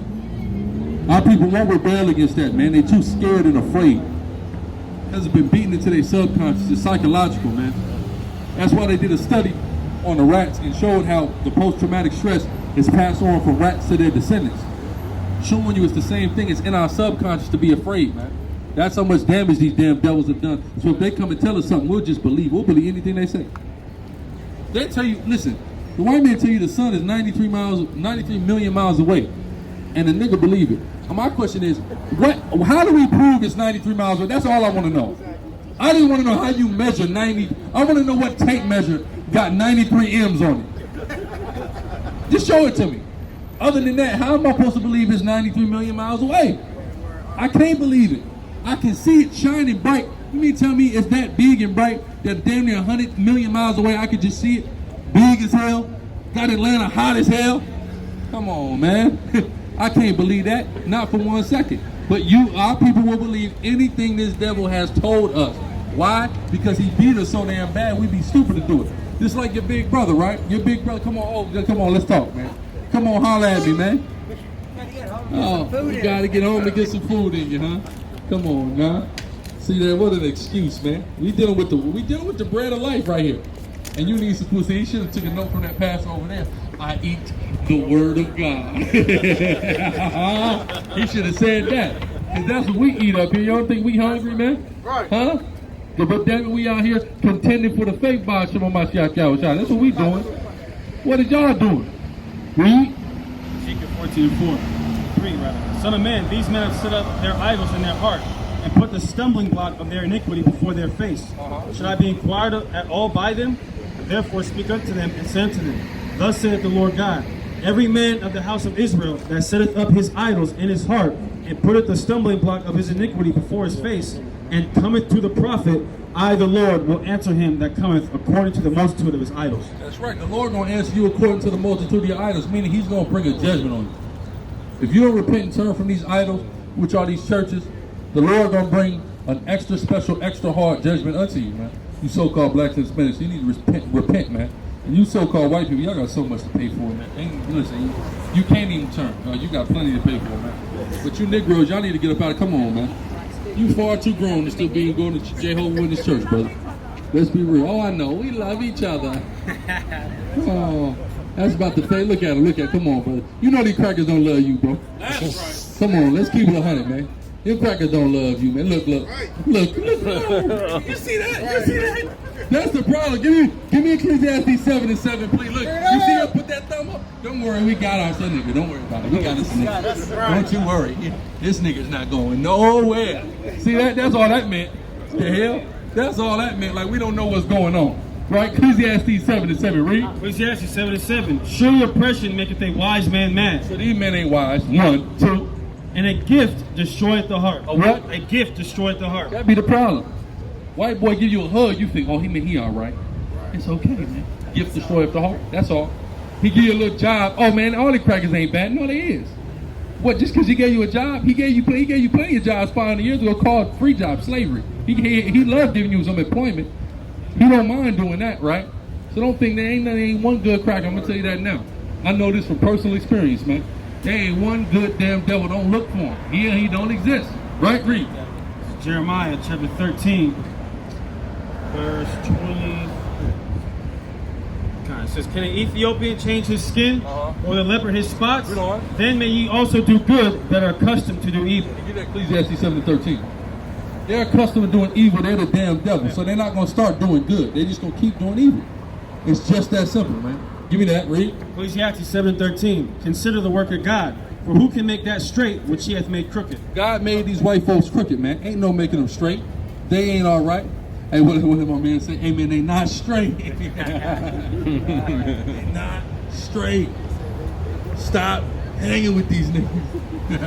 Our people won't rebel against that, man. They're too scared and afraid. Because it's been beaten into their subconscious. It's psychological, man. That's why they did a study on the rats and showed how the post-traumatic stress is passed on from rats to their descendants. Showing you it's the same thing. It's in our subconscious to be afraid, man. That's how much damage these damn devils have done. So if they come and tell us something, we'll just believe. We'll believe anything they say. They tell you, listen, the white man tell you the sun is 93 million miles away. And the nigga believe it. My question is, how do we prove it's 93 miles away? That's all I want to know. I didn't want to know how you measure 90. I want to know what tape measure got 93 M's on it. Just show it to me. Other than that, how am I supposed to believe it's 93 million miles away? I can't believe it. I can see it shining bright. You mean tell me it's that big and bright that damn near 100 million miles away I could just see it? Big as hell? Got Atlanta hot as hell? Come on, man. I can't believe that. Not for 1 second. But our people will believe anything this devil has told us. Why? Because he beat us so damn bad, we'd be stupid to do it. Just like your big brother, right? Your big brother, come on, let's talk, man. Come on, holler at me, man. Oh, you gotta get home and get some food in you, huh? Come on, now. See that? What an excuse, man. We dealing with the bread of life right here. And you need some food. See, he should have took a note from that pastor over there. I eat the word of God. He should have said that. Because that's what we eat up here. You don't think we hungry, man? Right. Huh? But then we out here contending for the fake Baal Shema Mashiach Yahushua. That's what we doing. What is y'all doing? Read. Ezekiel 14:4. 3 rather. Son of man, these men have set up their idols in their heart and put the stumbling block of their iniquity before their face. Should I be inquired of at all by them? Therefore speak unto them and say unto them, Thus saith the Lord God, every man of the house of Israel that setteth up his idols in his heart, and putteth the stumbling block of his iniquity before his face, and cometh to the prophet, I the Lord will answer him that cometh according to the multitude of his idols. That's right. The Lord gonna answer you according to the multitude of your idols, meaning He's gonna bring a judgment on you. If you don't repent and turn from these idols, which are these churches, the Lord gonna bring an extra special, extra hard judgment unto you, man. You so-called blacks and Hispanics, you need to repent, man. And you so-called white people, y'all got so much to pay for, man. Listen, you can't even turn. You got plenty to pay for, man. But you Negroes, y'all need to get up out of. Come on, man. You far too grown to still be going to Jehovah Witness Church, brother. Let's be real. Oh, I know. We love each other. Oh, that's about the thing. Look at him. Look at him. Come on, brother. You know these crackers don't love you, bro. That's right. Come on. Let's keep it 100, man. Your crackers don't love you, man. Look. You see that? You see that? That's the problem. Give me Ecclesiastes 7:7, please. Look, you see her put that thumb up? Don't worry, we got our son nigga. Don't worry about it. We got this nigga. Don't you worry. This nigga's not going nowhere. See that? That's all that meant. The hell? That's all that meant. Like we don't know what's going on. Right? Ecclesiastes 7:7, read. Ecclesiastes 7:7. Surely oppression maketh a wise man mad. So these men ain't wise. 1, 2. And a gift destroyeth the heart. A what? A gift destroyeth the heart. That be the problem. White boy give you a hug, you think, oh, he all right. It's okay, man. Gift destroyeth the heart. That's all. He give you a little job. Oh man, all the crackers ain't bad. No, they is. What? Just because he gave you a job? He gave you plenty of jobs 500 years ago called free job slavery. He loved giving you some employment. He don't mind doing that, right? So don't think there ain't one good cracker. I'm gonna tell you that now. I know this from personal experience, man. There ain't one good damn devil. Don't look for him. He don't exist. Right? Read. Jeremiah chapter 13, verse 20. God, it says, Can an Ethiopian change his skin, or the leopard his spots? Then may ye also do good that are accustomed to do evil. Get that Ecclesiastes 7:13. They're accustomed to doing evil. They're the damn devil. So they're not going to start doing good. They're just going to keep doing evil. It's just that simple, man. Give me that, read. Ecclesiastes 7:13. Consider the work of God, for who can make that straight which he hath made crooked? God made these white folks crooked, man. Ain't no making them straight. They ain't all right. Hey, what did my man say? Hey, man, they not straight. They not straight. Stop hanging with these niggas.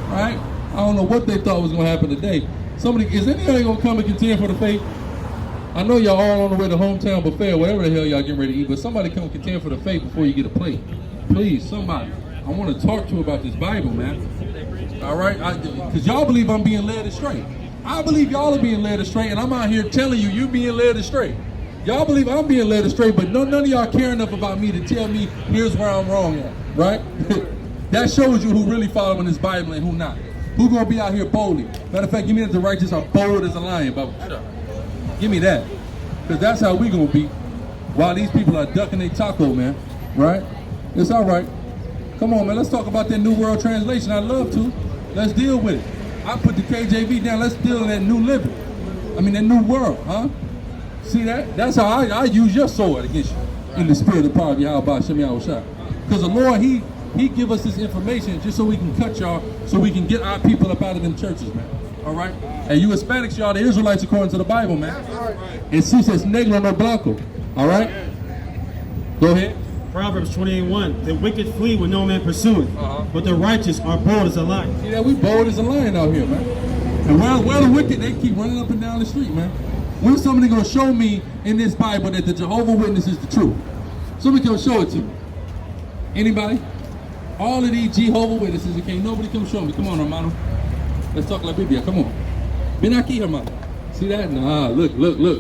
Right? I don't know what they thought was going to happen today. Is anybody going to come and contend for the faith? I know y'all all on the way to hometown buffet or whatever the hell y'all getting ready to eat, but somebody come contend for the faith before you get a plate. Please, somebody. I want to talk to you about this Bible, man. All right? Because y'all believe I'm being led astray. I believe y'all are being led astray, and I'm out here telling you being led astray. Y'all believe I'm being led astray, but none of y'all care enough about me to tell me here's where I'm wrong at, right? That shows you who really following this Bible and who not. Who gonna be out here boldly? Matter of fact, give me that the righteous are bold as a lion, Bible. Give me that. Because that's how we gonna be while these people are ducking their taco, man. Right? It's all right. Come on, man. Let's talk about that New World Translation. I'd love to. Let's deal with it. I put the KJV down. Let's deal with that New Living. I mean, that New World, huh? See that? That's how I use your sword against you in the spirit of power of Yahweh Shem Yahushua. Because the Lord, He give us this information just so we can cut y'all, so we can get our people up out of them churches, man. All right? And you Hispanics, y'all the Israelites according to the Bible, man. And si says negro no blanco. All right? Go ahead. Proverbs 28:1. The wicked flee when no man pursueth, but the righteous are bold as a lion. See that? We bold as a lion out here, man. And where the wicked, they keep running up and down the street, man. When's somebody going to show me in this Bible that the Jehovah Witness is the truth? Somebody come show it to me. Anybody? All of these Jehovah Witnesses, and can't nobody come show me. Come on, hermano. Let's talk like Biblia. Come on. Ven aquí, hermano. See that? Nah, look,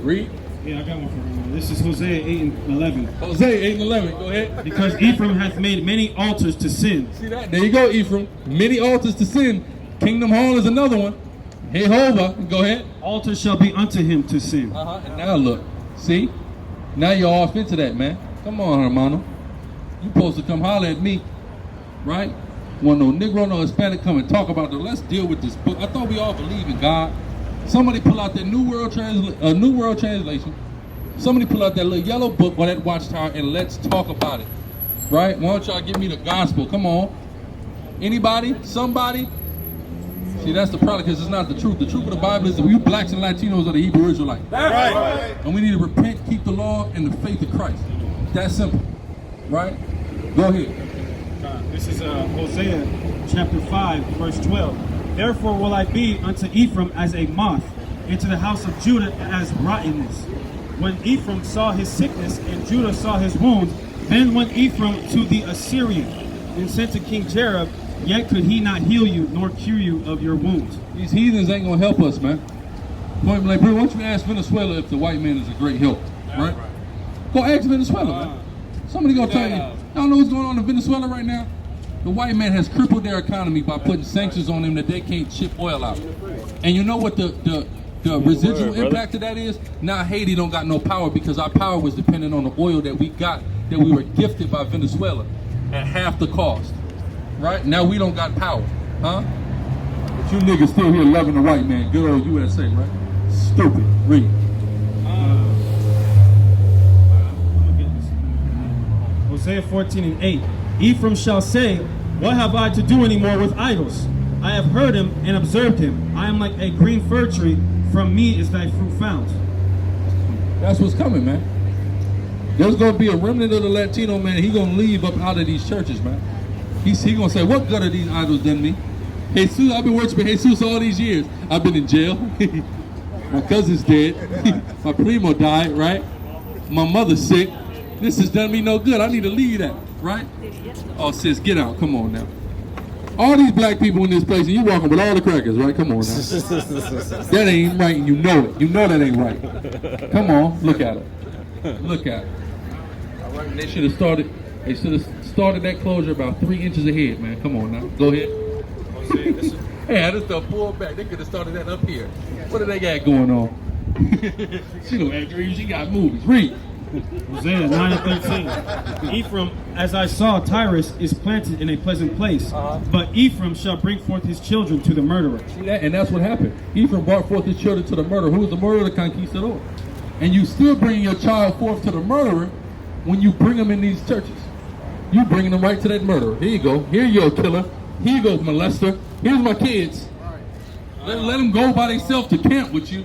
read. Yeah, I got one for you. This is Hosea 8:11. Hosea 8:11, go ahead. Because Ephraim hath made many altars to sin. See that? There you go, Ephraim. Many altars to sin. Kingdom Hall is another one. Jehovah, go ahead. Altars shall be unto him to sin. And now look, see? Now you're off into that, man. Come on, hermano. You supposed to come holler at me, right? Want no Negro, no Hispanic come and talk about it. Let's deal with this book. I thought we all believe in God. Somebody pull out that New World Translation Somebody pull out that little yellow book or that watchtower and let's talk about it. Right? Why don't y'all give me the gospel? Come on. Anybody? Somebody? See, that's the problem, because it's not the truth. The truth of the Bible is that we blacks and Latinos are the Hebrew Israelites. That's right. And we need to repent, keep the law, and the faith of Christ. That's simple. Right? Go ahead. This is Hosea chapter 5, verse 12. Therefore will I be unto Ephraim as a moth, and to the house of Judah as rottenness. When Ephraim saw his sickness, and Judah saw his wounds, then went Ephraim to the Assyrian, and sent to King Jareb, yet could he not heal you, nor cure you of your wounds. These heathens ain't gonna help us, man. Point blank, bro, why don't you ask Venezuela if the white man is a great help, right? Go ask Venezuela, man. Somebody gonna tell you, y'all know what's going on in Venezuela right now? The white man has crippled their economy by putting sanctions on them that they can't ship oil out. And you know what the residual impact of that is? Now Haiti don't got no power because our power was dependent on the oil that we got, that we were gifted by Venezuela at half the cost. Right? Now we don't got power. Huh? But you niggas still here loving the white man. Good old USA, right? Stupid. Read. Hosea 14:8. Ephraim shall say, what have I to do anymore with idols? I have heard him and observed him. I am like a green fir tree. From me is thy fruit found. That's what's coming, man. There's going to be a remnant of the Latino man. He going to leave up out of these churches, man. He going to say, what good are these idols done me? Jesus, I've been worshiping Jesus all these years. I've been in jail. My cousin's dead. My primo died, right? My mother's sick. This has done me no good. I need to leave that, right? Oh, sis, get out. Come on now. All these black people in this place, and you walking with all the crackers, right? Come on now. That ain't right, and you know it. You know that ain't right. Come on, look at it. Look at it. All right, they should have started. They should have started that closure about 3 inches ahead, man. Come on now. Go ahead. Hey, I just pulled back. They could have started that up here. What do they got going on? She don't act dreams. She got movies. Read. Hosea 9:13. Ephraim, as I saw Tyrus, is planted in a pleasant place, but Ephraim shall bring forth his children to the murderer. See that? And that's what happened. Ephraim brought forth his children to the murderer. Who is the murderer? The conquistador. And you still bring your child forth to the murderer when you bring them in these churches. You bringing them right to that murderer. Here you go. Here you go, killer. Here you go, molester. Here's my kids. Let them go by themselves to camp with you,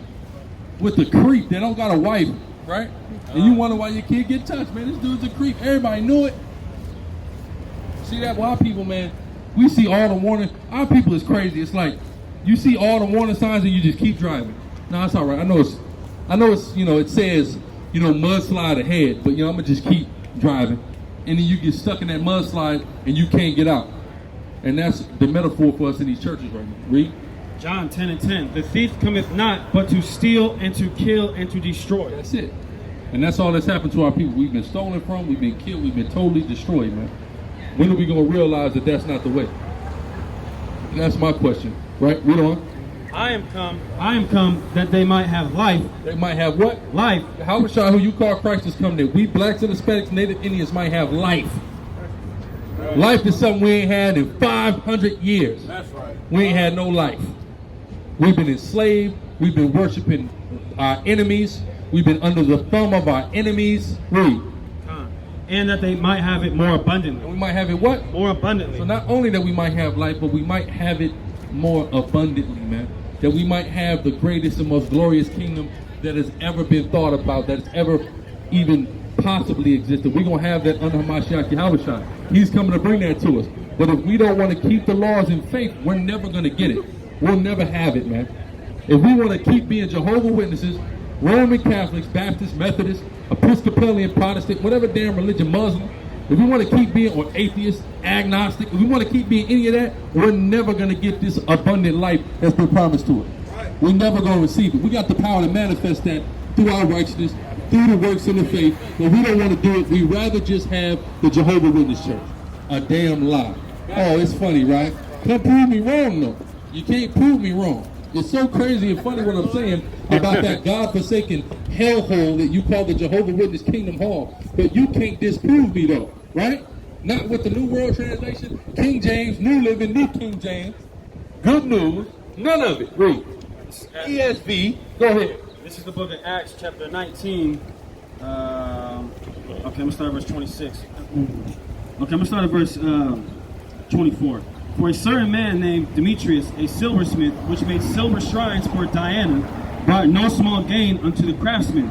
with the creep. They don't got a wife, right? And you wonder why your kid get touched, man. This dude's a creep. Everybody knew it. See that? Well, our people, man, we see all the warning. Our people is crazy. It's like you see all the warning signs and you just keep driving. No, it's all right. I know it's, you know, it says, you know, mudslide ahead, but you know, I'm gonna just keep driving. And then you get stuck in that mudslide and you can't get out. And that's the metaphor for us in these churches right now. Read. John 10:10. The thief cometh not but to steal and to kill and to destroy. That's it. And that's all that's happened to our people. We've been stolen from, we've been killed, we've been totally destroyed, man. When are we going to realize that that's not the way? That's my question, right? Read on. I am come that they might have life. They might have what? Life. How much who you call Christ is coming that we blacks and Hispanics, Native Indians might have life. Life is something we ain't had in 500 years. That's right. We ain't had no life. We've been enslaved. We've been worshiping our enemies. We've been under the thumb of our enemies. Read. And that they might have it more abundantly. And we might have it what? More abundantly. So not only that we might have life, but we might have it more abundantly, man. That we might have the greatest and most glorious kingdom that has ever been thought about, that has ever even possibly existed. We're going to have that under Mashiach Yahushua. He's coming to bring that to us. But if we don't want to keep the laws in faith, we're never going to get it. We'll never have it, man. If we want to keep being Jehovah's Witnesses, Roman Catholics, Baptists, Methodists, Episcopalian, Protestant, whatever damn religion, Muslim, if we want to keep being, or atheist, agnostic, if we want to keep being any of that, we're never going to get this abundant life that's been promised to us. We're never going to receive it. We got the power to manifest that through our righteousness, through the works of the faith, but we don't want to do it. We'd rather just have the Jehovah's Witness Church. A damn lie. Oh, it's funny, right? Come prove me wrong, though. You can't prove me wrong. It's so crazy and funny what I'm saying about that God-forsaken hellhole that you call the Jehovah's Witness Kingdom Hall. But you can't disprove me, though, right? Not with the New World Translation, King James, New Living, New King James. Good news. None of it. Read. ESV. Go ahead. This is the book of Acts, chapter 19, Okay, I'm gonna start at verse 26. Okay, I'm gonna start at verse 24. For a certain man named Demetrius, a silversmith, which made silver shrines for Diana, brought no small gain unto the craftsmen,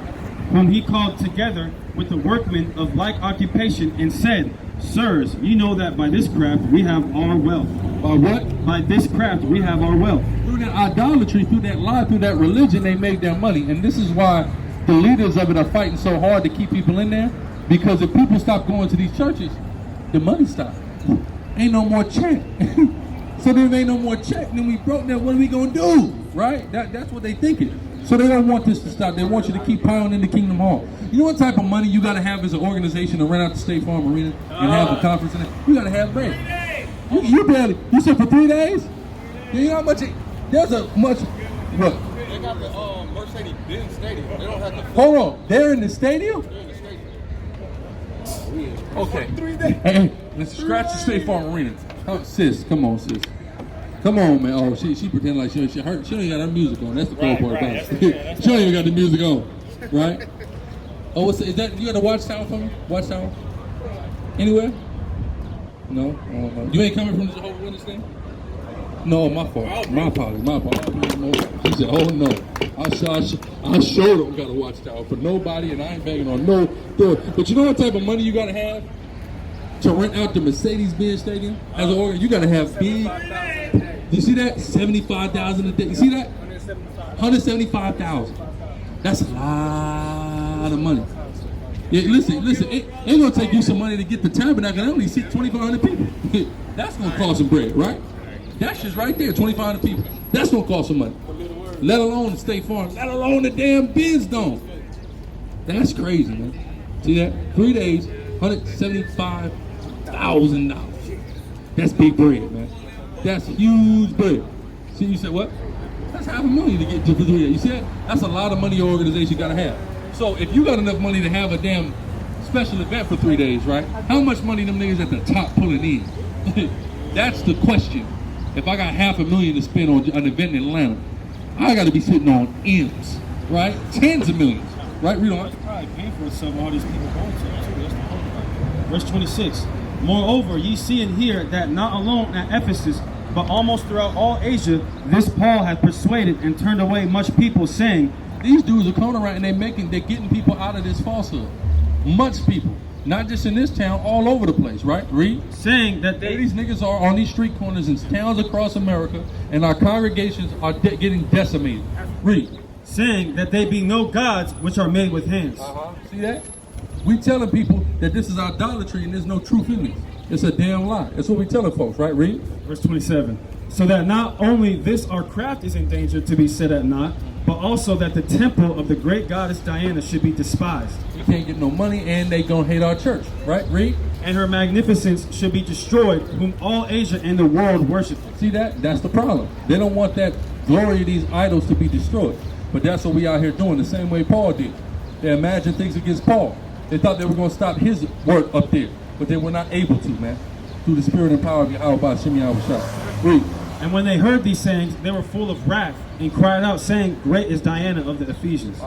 whom he called together with the workmen of like occupation, and said, Sirs, ye know that by this craft we have our wealth. By what? By this craft we have our wealth. Through that idolatry, through that lie, through that religion, they made their money. And this is why the leaders of it are fighting so hard to keep people in there. Because if people stop going to these churches, the money stops. Ain't no more check. So then ain't no more check. Then we broke that. What are we gonna do? Right? That's what they thinking. So they don't want this to stop. They want you to keep piling in the Kingdom Hall. You know what type of money you gotta have as an organization to rent out the State Farm Arena and have a conference in it? You gotta have bread. You barely. You said for 3 days? You know how much? There's a much. What? They got the Mercedes-Benz Stadium. They don't have to. Hold on. They're in the stadium? They're in the stadium. Okay. Hey, let's scratch the State Farm Arena. Oh, sis, come on, sis. Come on, man. Oh, she pretend like she don't even got her music on. That's the cool part about it. She don't even got the music on, right? Oh, is that you got a watchtower for me? Watchtower? Anywhere? No. You ain't coming from the Jehovah Witness thing? No, my fault. My apologies. My apologies. He said, "Oh no, I sure don't got a watchtower for nobody, and I ain't begging on no door." But you know what type of money you gotta have to rent out the Mercedes-Benz Stadium as an organ? You gotta have big. You see that? 75,000 a day. You see that? 175,000. That's a lot of money. Yeah, listen. It ain't gonna take you some money to get the tabernacle. Only sit 2,500 people. That's gonna cost some bread, right? That's just right there, 2,500 people. That's gonna cost some money. Let alone the State Farm. Let alone the damn Benz Dome. That's crazy, man. See that? 3 days, $175,000. That's big bread, man. That's huge bread. See, you said what? That's half a million to get to 3 days. You see that? That's a lot of money your organization gotta have. So if you got enough money to have a damn special event for 3 days, right? How much money them niggas at the top pulling in? That's the question. If I got $500,000 to spend on an event in Atlanta, I got to be sitting on M's, right? Tens of millions, right? Read on. It's probably paying for itself, all these people going to it, too. That's the whole thing. Verse 26. Moreover, ye see and hear that not alone at Ephesus, but almost throughout all Asia, this Paul hath persuaded and turned away much people, saying, These dudes are coming around and they're getting people out of this falsehood. Much people. Not just in this town, all over the place, right? Read. Saying that These niggas are on these street corners in towns across America, and our congregations are getting decimated. Read. Saying that they be no gods which are made with hands. See that? We telling people that this is idolatry and there's no truth in this. It's a damn lie. That's what we telling folks, right? Read. Verse 27. So that not only this our craft is in danger to be set at naught, but also that the temple of the great goddess Diana should be despised. We can't get no money and they gonna hate our church, right? Read. And her magnificence should be destroyed, whom all Asia and the world worship. See that? That's the problem. They don't want that glory of these idols to be destroyed. But that's what we out here doing, the same way Paul did. They imagined things against Paul. They thought they were gonna stop his work up there, but they were not able to, man. Through the spirit and power of Jehovah, Read. And when they heard these sayings, they were full of wrath, and cried out, saying, Great is Diana of the Ephesians.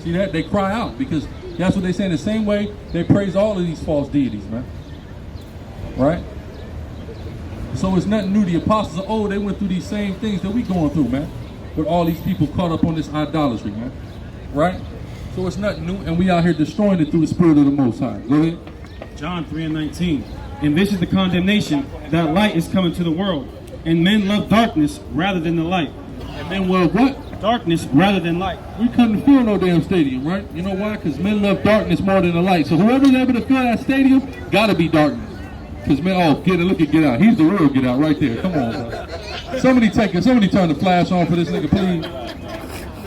See that? They cry out, because that's what they say. In the same way, they praise all of these false deities, man. Right? So it's nothing new. The apostles of old, they went through these same things that we going through, man. With all these people caught up on this idolatry, man. Right? So it's nothing new, and we out here destroying it through the spirit of the Most High. Go ahead. John 3:19. And this is the condemnation, that light is coming to the world, and men love darkness rather than the light. And men love what? Darkness rather than light. We couldn't fill no damn stadium, right? You know why? Because men love darkness more than the light. So whoever's able to fill that stadium, gotta be darkness. Because man, oh, look at Get Out. He's the real Get Out right there. Come on, bro. Somebody turn the flash on for this nigga, please.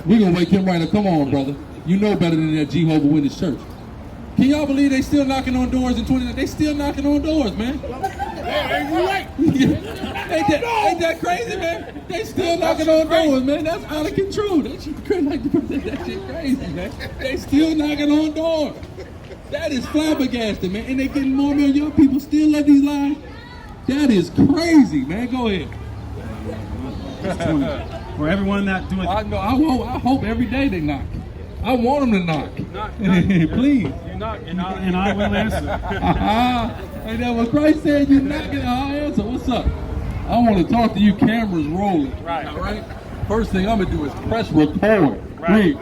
We gonna wake him right now. Come on, brother. You know better than that Jehovah Witness church. Can y'all believe they still knocking on doors in 29? They still knocking on doors, man. Ain't that crazy, man? They still knocking on doors, man. That's out of control. That shit crazy, that shit crazy, man. They still knocking on doors. That is flabbergasted, man. And they getting more and more young people still love these lies. That is crazy, man. Go ahead. For everyone that doeth, I hope every day they knock. I want them to knock. Please. You knock, and I will answer. And that what Christ said, you knock and I'll answer. What's up? I want to talk to you, cameras rolling. Right. All right? First thing I'm going to do is press record. Right.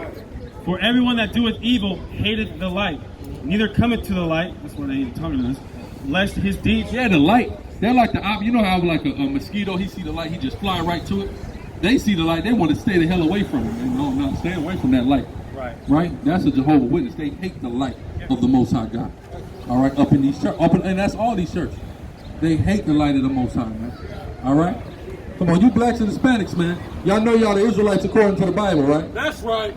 For everyone that doeth evil hateth the light, neither cometh to the light. That's what they talking to us. Lest his deeds. Yeah, the light. They're like you know how like a mosquito, he see the light, he just fly right to it. They see the light, they want to stay the hell away from it. They know, no, stay away from that light. Right. Right? That's a Jehovah Witness. They hate the light of the Most High God. All right, up in these churches, and that's all these churches. They hate the light of the Most High, man. All right? Come on, you blacks and Hispanics, man. Y'all know y'all the Israelites according to the Bible, right? That's right.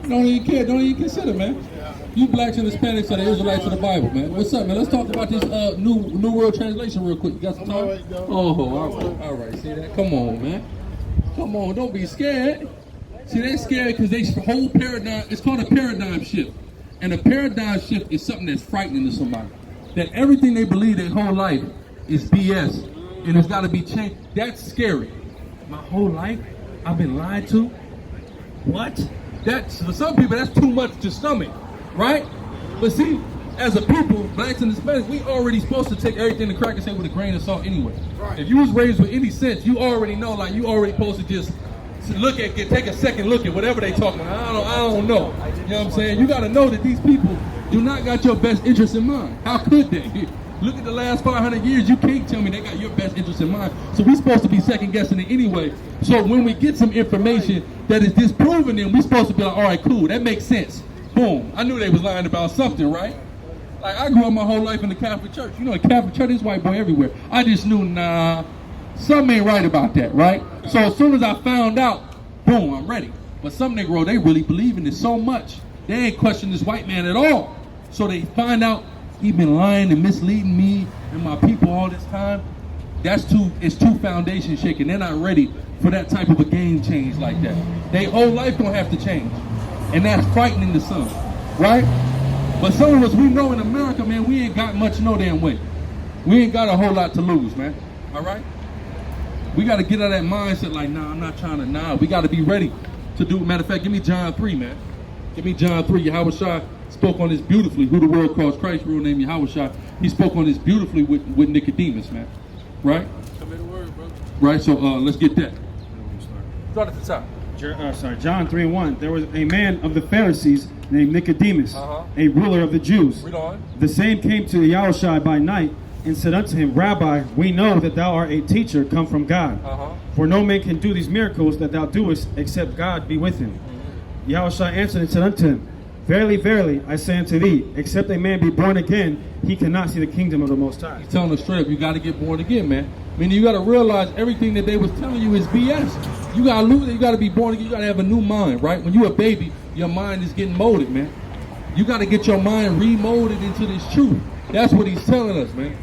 Don't even care. Don't even consider, man. You blacks and Hispanics are the Israelites of the Bible, man. What's up, man? Let's talk about this new World Translation real quick. You got some time? Oh, all right. See that? Come on, man. Come on. Don't be scared. See, they're scared because they whole paradigm. It's called a paradigm shift, and a paradigm shift is something that's frightening to somebody. That everything they believe their whole life is BS, and it's got to be changed. That's scary. My whole life, I've been lied to. What? That's for some people. That's too much to stomach. Right? But see, as a people, blacks and Hispanics, we already supposed to take everything the crackers say with a grain of salt anyway. Right. If you was raised with any sense, you already know, like you already supposed to just take a second look at whatever they talking about. I don't know. You know what I'm saying? You got to know that these people do not got your best interest in mind. How could they? Look at the last 500 years. You can't tell me they got your best interest in mind. So we're supposed to be second guessing it anyway. So when we get some information that is disproving them, we're supposed to be like, all right, cool, that makes sense. Boom. I knew they was lying about something, right? Like, I grew up my whole life in the Catholic Church. You know, the Catholic Church is white boy everywhere. I just knew, nah, something ain't right about that, right? So as soon as I found out, boom, I'm ready. But some Negro, they really believe in it so much. They ain't question this white man at all. So they find out he been lying and misleading me and my people all this time. It's too foundation shaking. They're not ready for that type of a game change like that. Their whole life gonna have to change. And that's frightening to some, right? But some of us, we know in America, man, we ain't got much no damn way. We ain't got a whole lot to lose, man, all right? We got to get out of that mindset like, nah, I'm not trying to, nah. We got to be ready to do, matter of fact, give me John 3, man. Give me John 3. Yahushua spoke on this beautifully. Who the world calls Christ, real name Yahushua. He spoke on this beautifully with Nicodemus, man, right? Come in the word, bro. Right, so let's get that. Start at the top. John 3:1. There was a man of the Pharisees named Nicodemus, a ruler of the Jews. Read on. The same came to Yahushua by night and said unto him, Rabbi, we know that thou art a teacher come from God. For no man can do these miracles that thou doest except God be with him. Yahushua answered and said unto him, Verily, verily, I say unto thee, except a man be born again, he cannot see the kingdom of the Most High. He's telling us straight up, you got to get born again, man. I mean, you got to realize everything that they was telling you is BS. You got to lose it. You got to be born again. You got to have a new mind, right? When you're a baby, your mind is getting molded, man. You got to get your mind remolded into this truth. That's what he's telling us, man.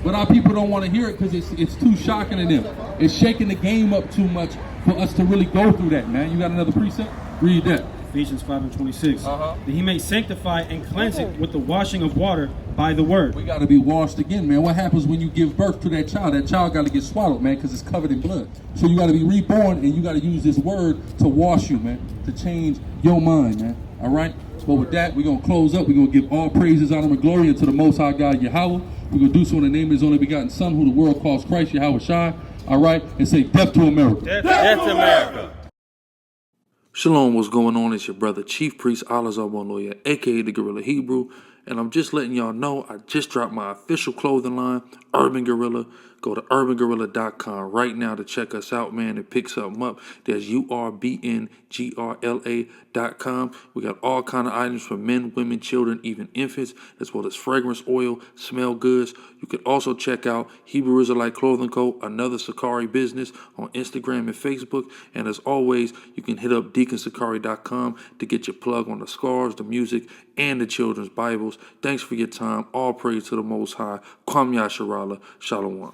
But our people don't want to hear it because it's too shocking to them. It's shaking the game up too much for us to really go through that, man. You got another precept? Read that. Ephesians 5:26. That he may sanctify and cleanse it with the washing of water by the word. We got to be washed again, man. What happens when you give birth to that child? That child got to get swallowed, man, because it's covered in blood. So you got to be reborn, and you got to use this word to wash you, man, to change your mind, man. All right? But with that, we're going to close up. We're going to give all praises, honor, and glory unto the Most High God, Yahweh. We're going to do so in the name of his only begotten Son, who the world calls Christ, Yahweh Shai. All right? And say, death to America. Death to America. Shalom, what's going on? It's your brother, Chief Priest Allah Lawyer, a.k.a. the Guerrilla Hebrew. And I'm just letting y'all know I just dropped my official clothing line, Urban Guerrilla. Go to urbanguerrilla.com right now to check us out, man, and pick something up. That's URBNGRLA.com. We got all kind of items for men, women, children, even infants, as well as fragrance oil, smell goods. You can also check out Hebrew Israelite Clothing Co., another Sicarii business, on Instagram and Facebook. And as always, you can hit up deaconsicari.com to get your plug on the scarves, the music, and the children's Bibles. Thanks for your time. All praise to the Most High. Kwam YASHARAHLA. Shalom.